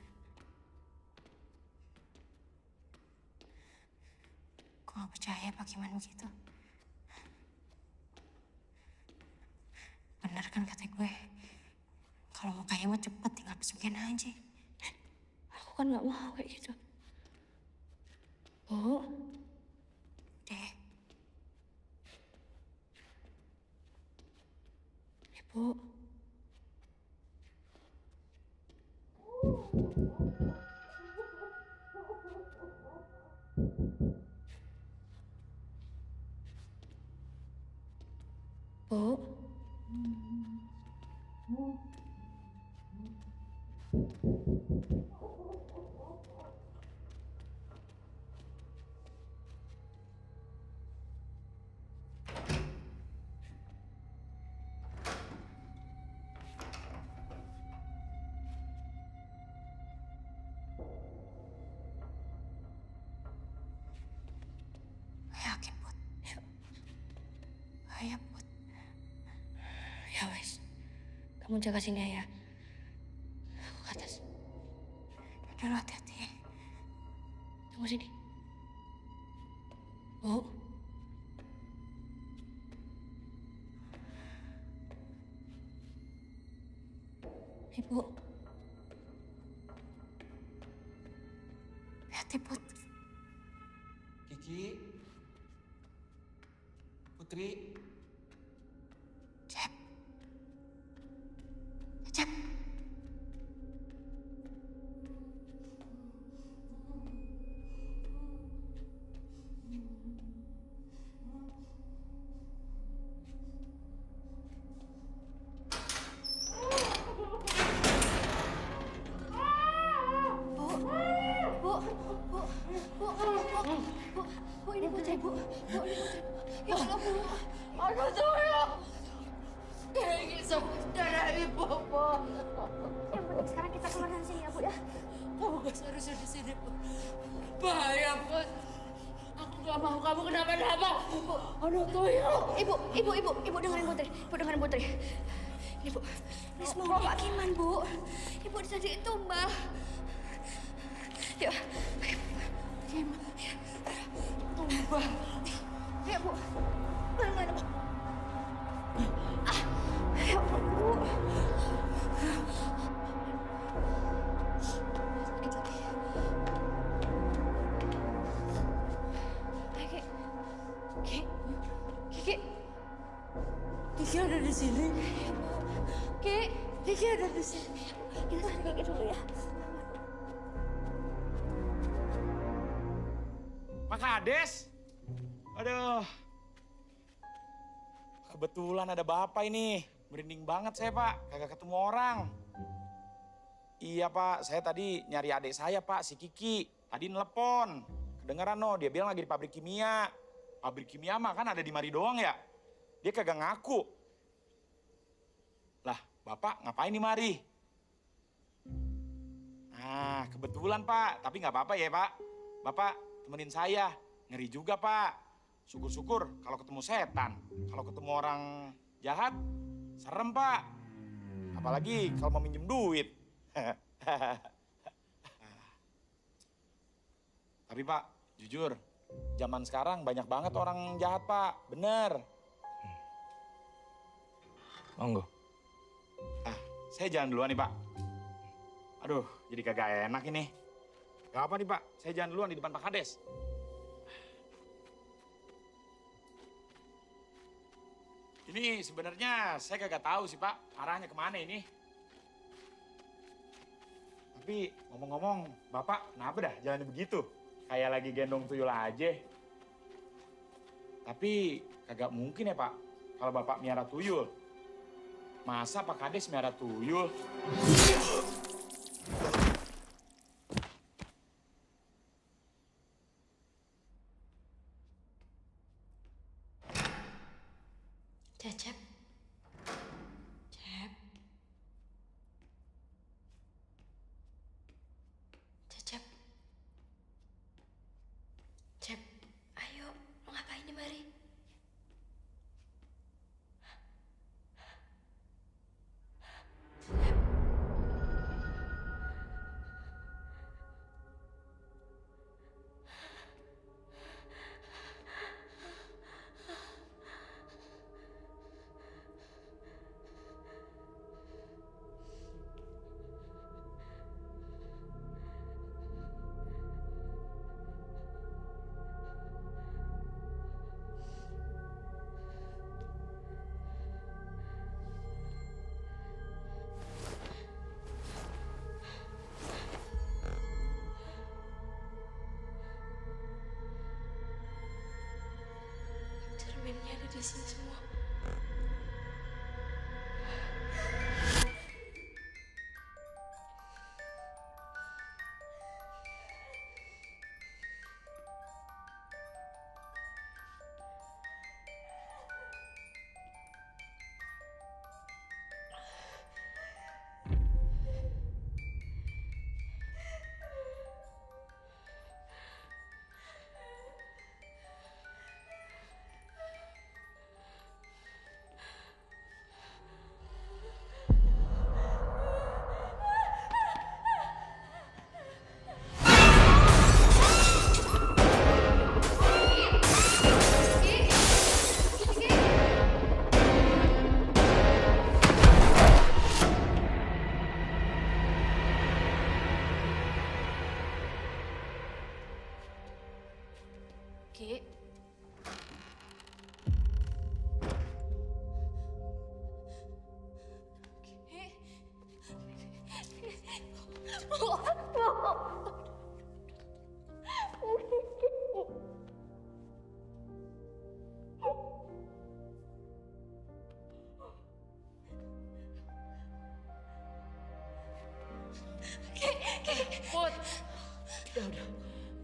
F: Gue gak percaya Pak Kiman begitu. Bener kan kata gue, kalau mau kaya mah cepet, tinggal pesugihan aja. Aku kan gak mau kayak gitu. Bu, Deh. Ibu. Bu. Yakin, Put? Ayo, Put. Ya wes, kamu jaga sini ya. Aku ke atas. Udah, hati-hati. Tunggu sini. Bu. Ibu. Hati, Put.
N: Kiki. Putri.
F: Cep. Cep. Bu, ini Putri, Bu. Bu, ini Putri. Ya Allah, Bu. Aduh, tuyul. Ini saudara ibu, Bu. Ya, Bu, sekarang kita keluar dari sini ya, Bu, ya. Kamu gak seharusnya di sini, Bu. Bahaya, Bu. Aku gak mau kamu kenapa-napa. Bu, aduh, tuyul. Ibu dengerin Putri. Ibu dengerin Putri. Ibu, ini semua Pak Kiman, Bu. Ibu jadi tumbal. Yuk, Kiman. Tumbal. Ya, Bu. Mana, Bu? Ya ampun, Bu. Sakit lagi. Ayo, Kiki. Kiki ada di sini. Kiki ada di sini. Kita cari Kiki dulu ya.
L: Pak Kades. Aduh. Kebetulan ada Bapak ini. Merinding banget saya, Pak. Kagak ketemu orang. Iya, Pak. Saya tadi nyari adik saya, Pak. Si Kiki. Tadi nelepon. Kedengeran, no. Dia bilang lagi di pabrik kimia. Pabrik kimia mah kan ada di mari doang ya. Dia kagak ngaku. Lah, Bapak ngapain di mari? Nah, kebetulan, Pak. Tapi nggak apa-apa ya, Pak. Bapak temenin saya. Ngeri juga, Pak. Syukur-syukur kalau ketemu setan. Kalau ketemu orang jahat, serem, Pak. Apalagi kalau mau minjem duit. Tapi, Pak, jujur, zaman sekarang banyak banget orang jahat, Pak. Bener.
D: Monggo.
L: Saya jalan duluan nih, Pak. Aduh, jadi kagak enak ini. Gak apa nih, Pak. Saya jalan duluan di depan Pak Kades. Ini sebenarnya saya kagak tahu sih, Pak. Arahnya kemana ini? Tapi ngomong-ngomong, Bapak kenapa dah jalannya begitu? Kayak lagi gendong tuyul aja. Tapi kagak mungkin ya, Pak. Kalau Bapak miara tuyul. Masa Pak Kades miara tuyul?
I: Cecep. Cep. Cecep. Cep, ayo. Lo ngapain di mari? Cerminnya ada di sini semua. Ki.
H: Put.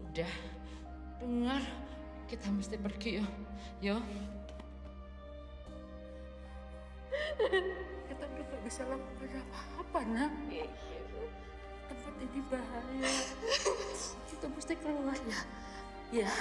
H: Udah. Dengar. Kita mesti pergi ya. Yo. Kita udah gak bisa lakukan apa-apa, nak. Tempat ini bahaya. Kita mesti keluar ya. Ya.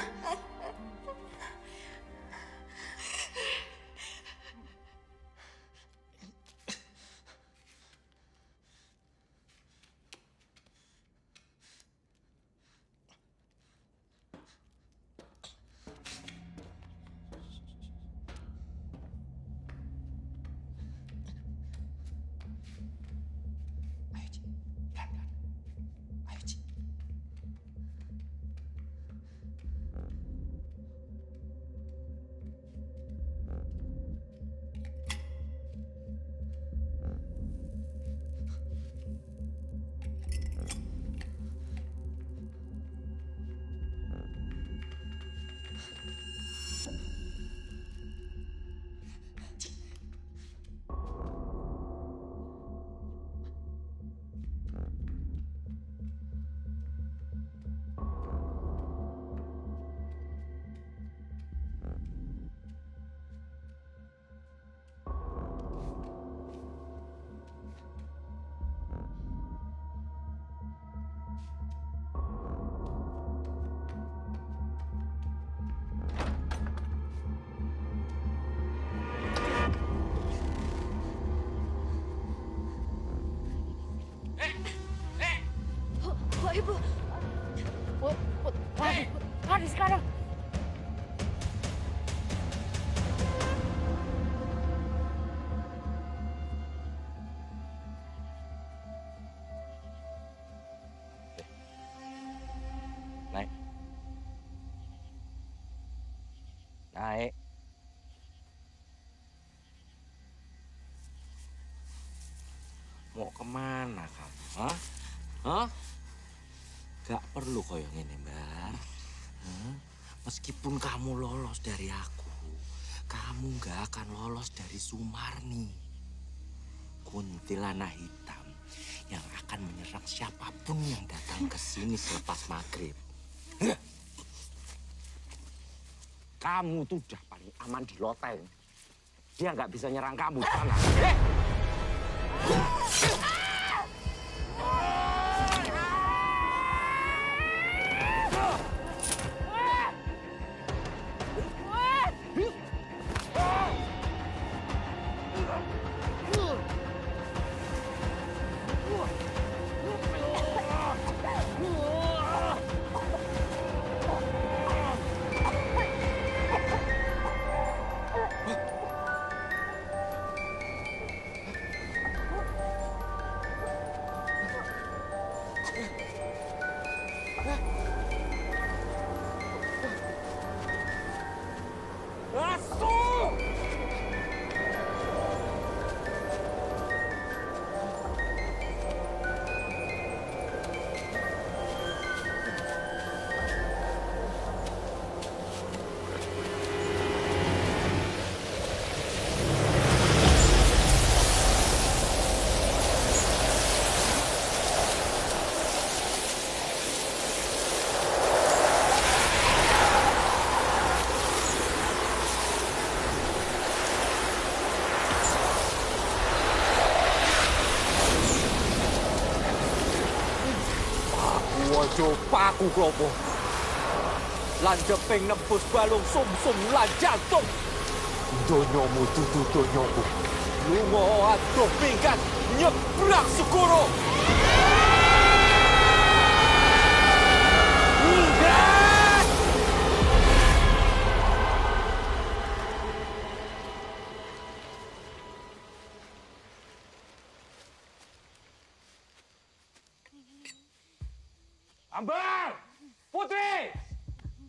D: Naik. Mau kemana kamu? Hah? Hah? Gak perlu koyo ngene, Mbak. Hah? Meskipun kamu lolos dari aku, kamu gak akan lolos dari Sumarni. Kuntilanak hitam yang akan menyerang siapapun yang datang ke sini selepas maghrib. Kamu tuh udah paling aman di loteng. Dia nggak bisa nyerang kamu di sana. Wajo paku klopo. Lan jeping nebus balung sumsum lan jantung. Donyomu dudu donyoku. Lunga adoh pinggan nyebrang segoro. Ambar! Putri!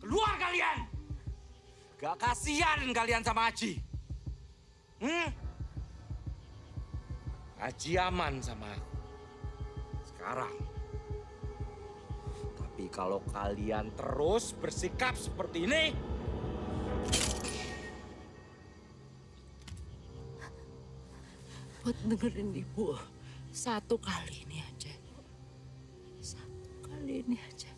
D: Keluar kalian! Gak kasihan kalian sama Aji. Aji aman sama aku. Sekarang. Tapi kalau kalian terus bersikap seperti ini...
H: Buat dengerin ibu. Satu kali ini aja. Satu kali ini aja.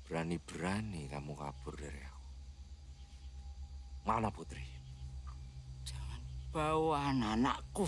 D: Berani-berani kamu kabur dari aku. Mana Putri?
H: Jangan bawa anak-anakku.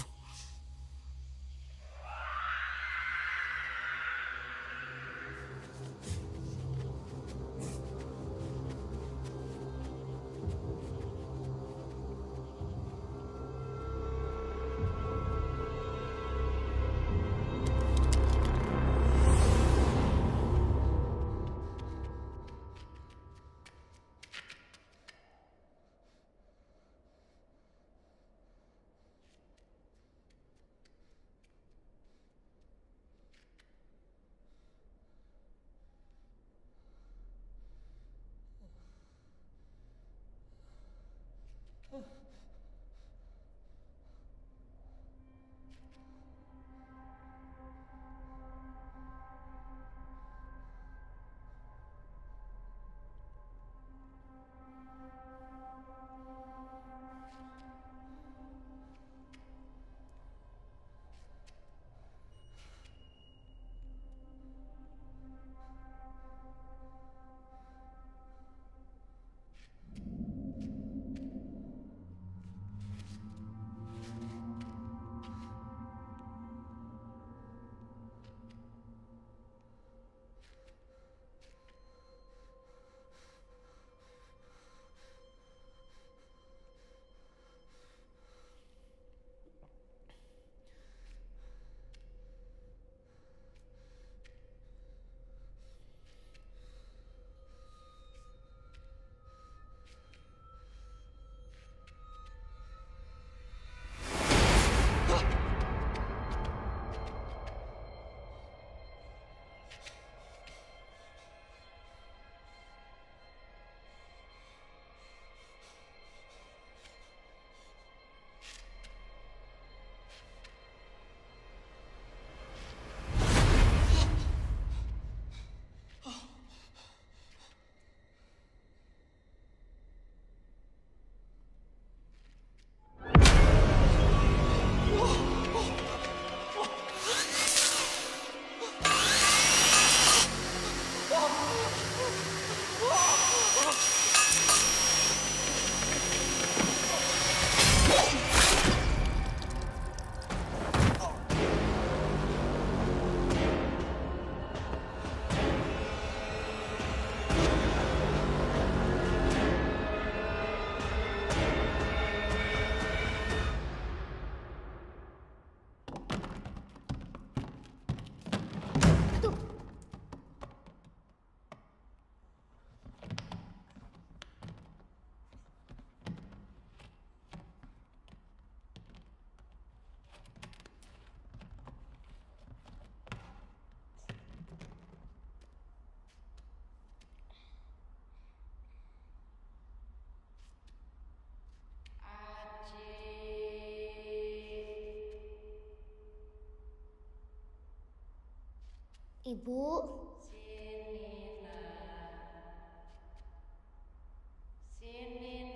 K: Ibu.
H: Sini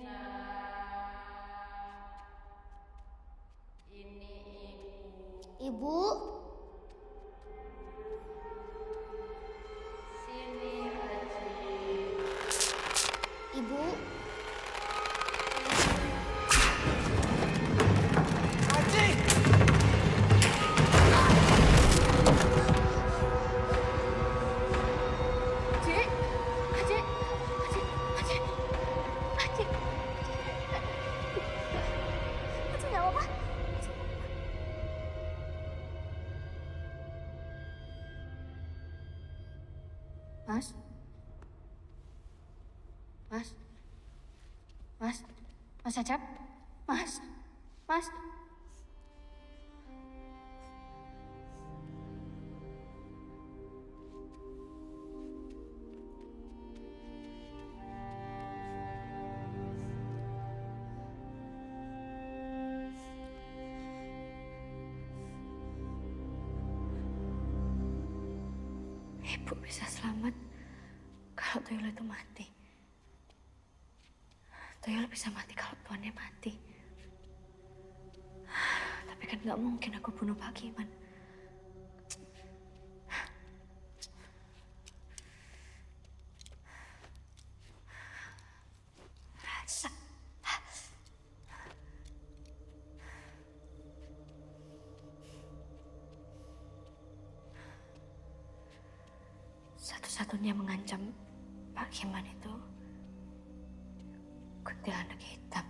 H: nak. Ini
K: Ibu.
H: Sini Aji.
K: Ibu.
L: Aji!
G: Mas? Mas? Mas? Mas Acap? Mas? Mas? Ibu bisa selamat kalau Tuyul itu mati. Tuyul bisa mati kalau tuannya mati. Tapi kan nggak mungkin aku bunuh Pak Kiman. Satu-satunya mengancam Pak Kiman itu kuntilanak hitam.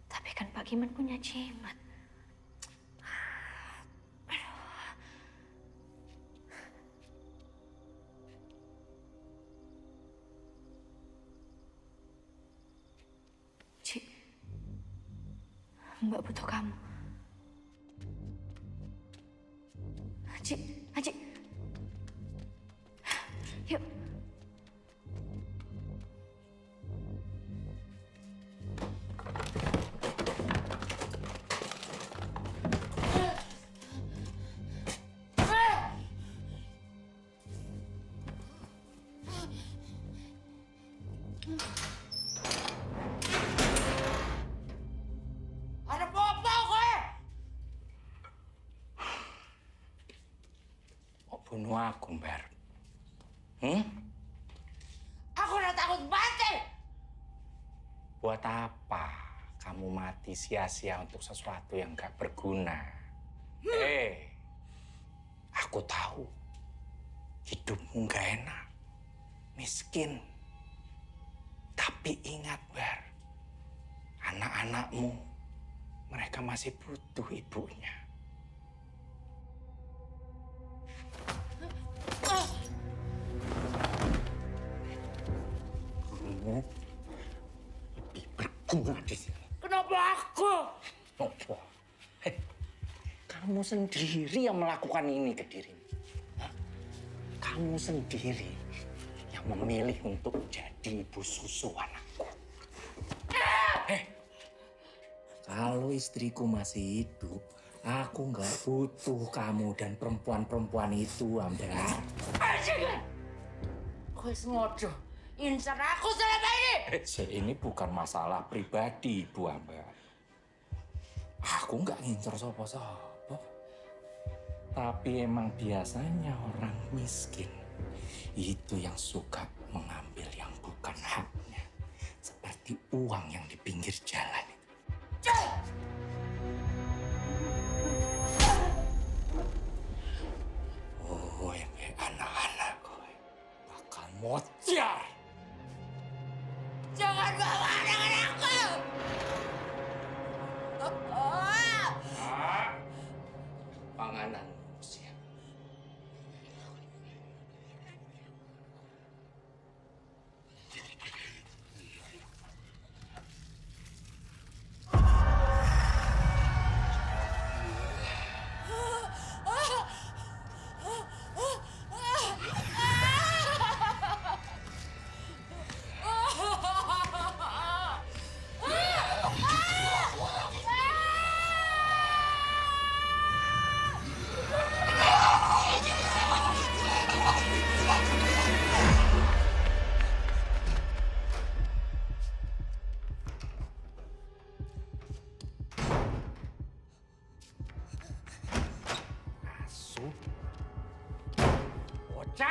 G: Tapi kan Pak Kiman punya jimat. Cik, Mbak butuh kamu. Cik, Cik. Yuk.
H: Ada apa kowe?
E: Mau bunuh aku, Mbar?
H: Aku udah takut mati.
E: Buat apa kamu mati sia-sia untuk sesuatu yang gak berguna? Aku tahu hidupmu gak enak, miskin. Tapi ingat, Bar, anak-anakmu, mereka masih butuh ibunya. Kamu lebih berguna di sini.
H: Kenapa aku?
E: Apa? Kamu sendiri yang melakukan ini ke dirimu. Hah? Kamu sendiri yang memilih untuk jadi ibu susu anakku. Kalau istriku masih hidup, aku nggak butuh kamu dan perempuan-perempuan itu, Amda.
H: Kowe sengaja incar aku selama ini.
E: Ini bukan masalah pribadi, Bu Amba. Aku nggak ngincer sopo-sopo. Tapi emang biasanya orang miskin itu yang suka mengambil yang bukan haknya. Seperti uang yang di pinggir jalan. Oh, yang kayak anak-anak gue bakal mocar.
H: Jangan bawa anak-anakku.
E: Panganan siap.
D: Cah!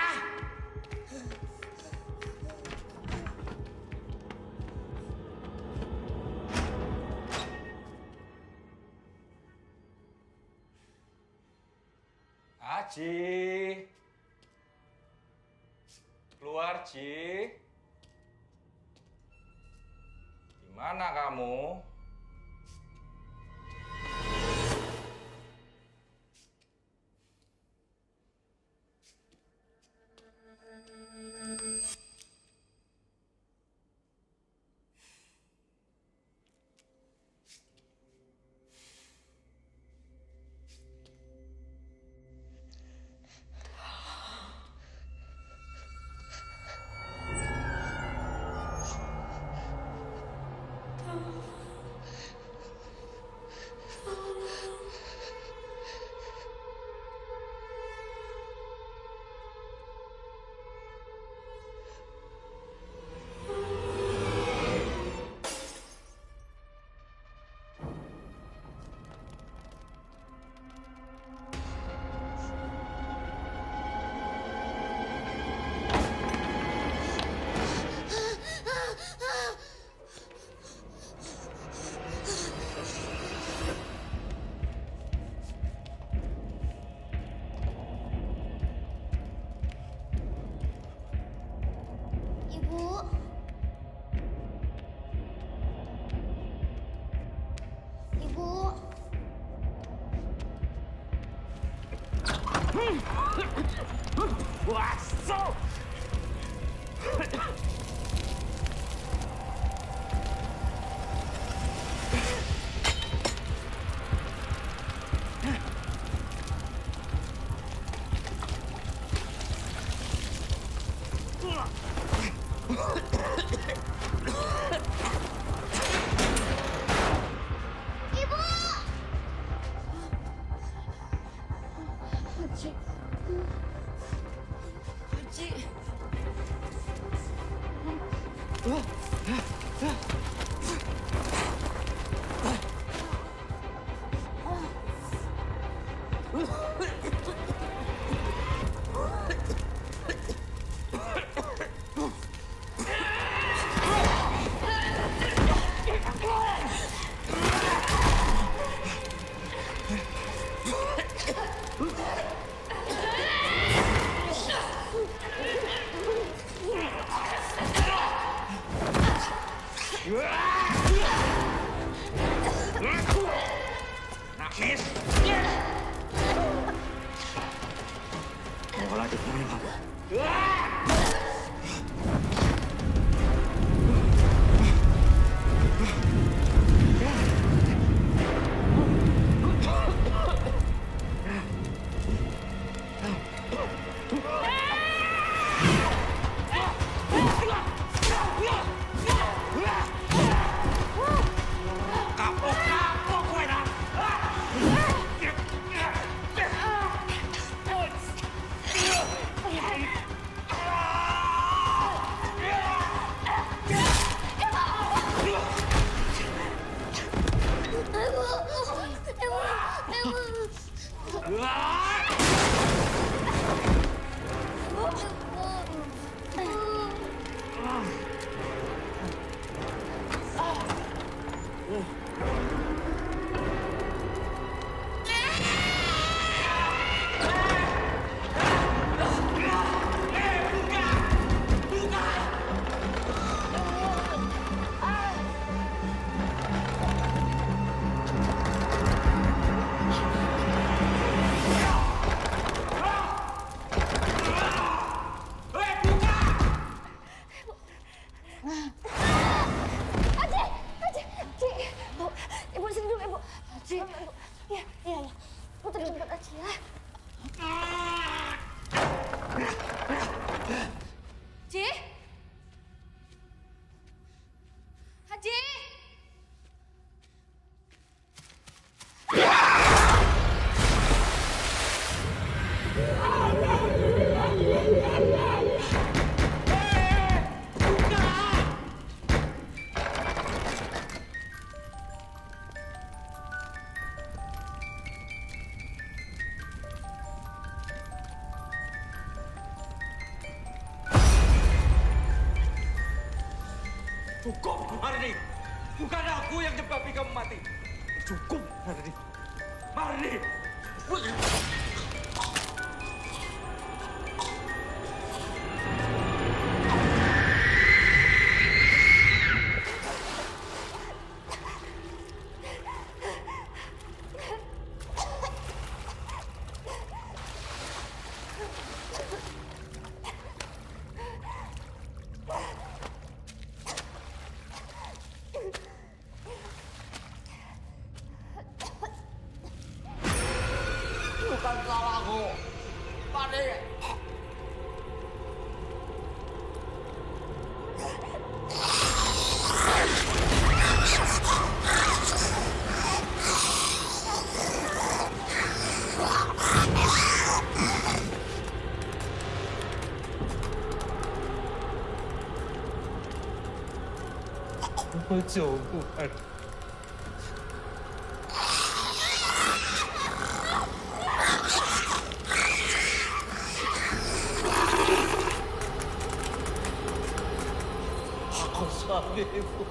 D: Aji! Keluar, Ji! Di mana kamu? Nangis. Mau lanjut main kamu. Cukup, Marni. Bukan aku yang nyebabi kamu mati. Cukup, Marni. Marni.
O: Bukan salahku. Marni.
D: Bojoku,
O: Aku suamimu.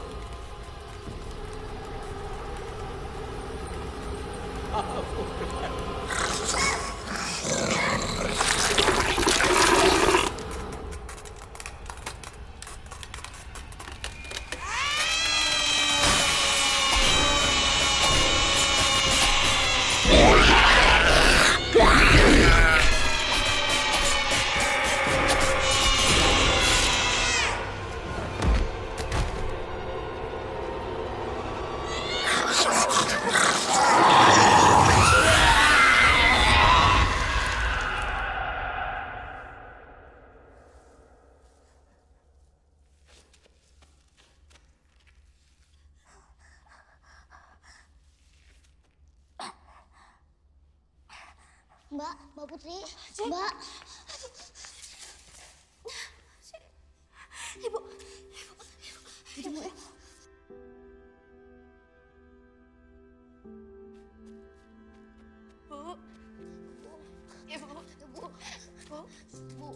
K: Mbak Putri, Mbak.
F: Ibu.
K: Ibu ya.
F: Bu. Ibu. Bu. Bu. Bu.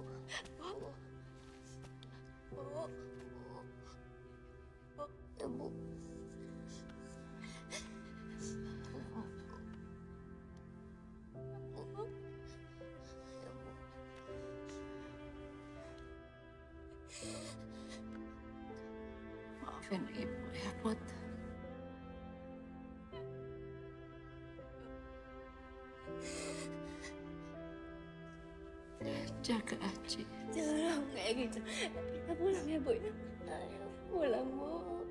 F: Bu. Bu. Ibu.
G: Maafin ibu ya, Put. Jaga Aci.
I: Jangan kayak gitu. Kita pulang ya, Bu. Ayo pulang, Bu.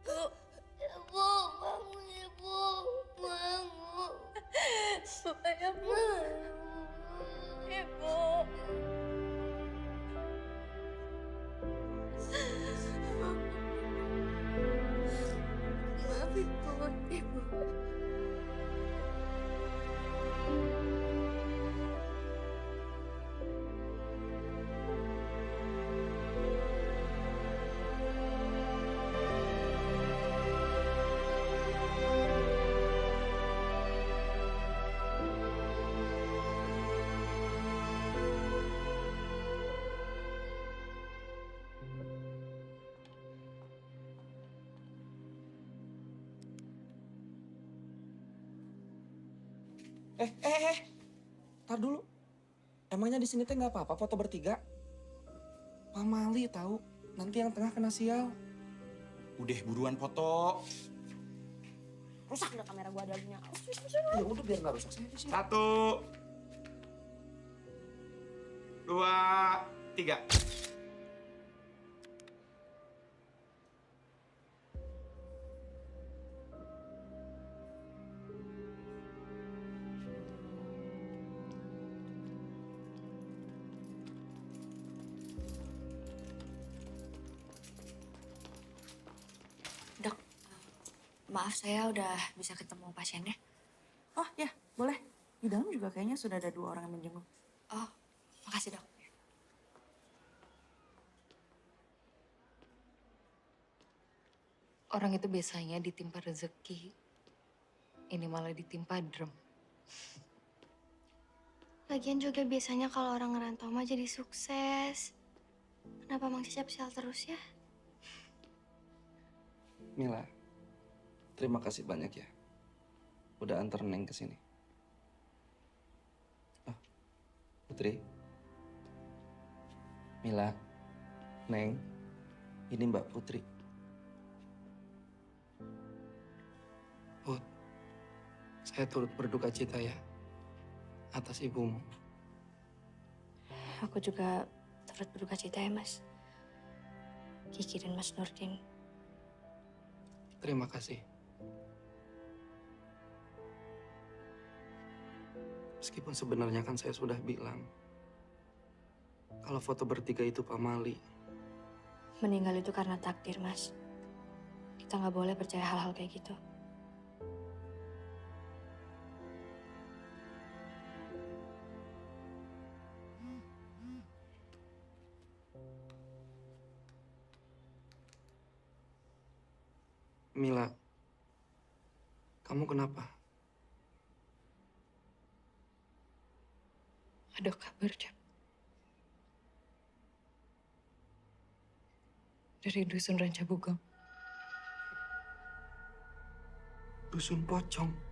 I: Bu.
K: Ibu, bangun ibu. Bangun.
I: Bu, ayo, Bu. Ibu. Maafin Bu, Ibu.
O: Tar dulu. Emangnya di sini teh nggak apa-apa foto bertiga? Pamali tahu. Nanti yang tengah kena sial.
L: Udah buruan foto.
I: Rusak udah kamera gua ada lagunya.
O: Ya udah biar nggak rusak saya di sini.
L: 1, 2, 3.
P: Dok, maaf saya udah bisa ketemu pasiennya.
G: Oh ya, boleh. Di dalam juga kayaknya sudah ada 2 orang yang menjenguk.
P: Oh, makasih dok.
Q: Orang itu biasanya ditimpa rezeki. Ini malah ditimpa drum.
F: Lagian juga biasanya kalau orang ngerantau mah jadi sukses. Kenapa Mang Cecep sial terus ya?
M: Mila, terima kasih banyak ya. Udah antar Neng ke sini. Oh, Putri. Mila, Neng, ini Mbak Putri.
N: Put, saya turut berduka cita ya atas ibumu.
P: Aku juga turut berduka cita ya, Mas. Kiki dan Mas Nurdin.
N: Terima kasih. Meskipun sebenarnya kan saya sudah bilang kalau foto bertiga itu pamali.
P: Meninggal itu karena takdir, Mas. Kita nggak boleh percaya hal-hal kayak gitu.
N: Mila, kamu kenapa?
P: Ada kabar, Cap. Dari Dusun Ranca Bugong.
N: Dusun Pocong.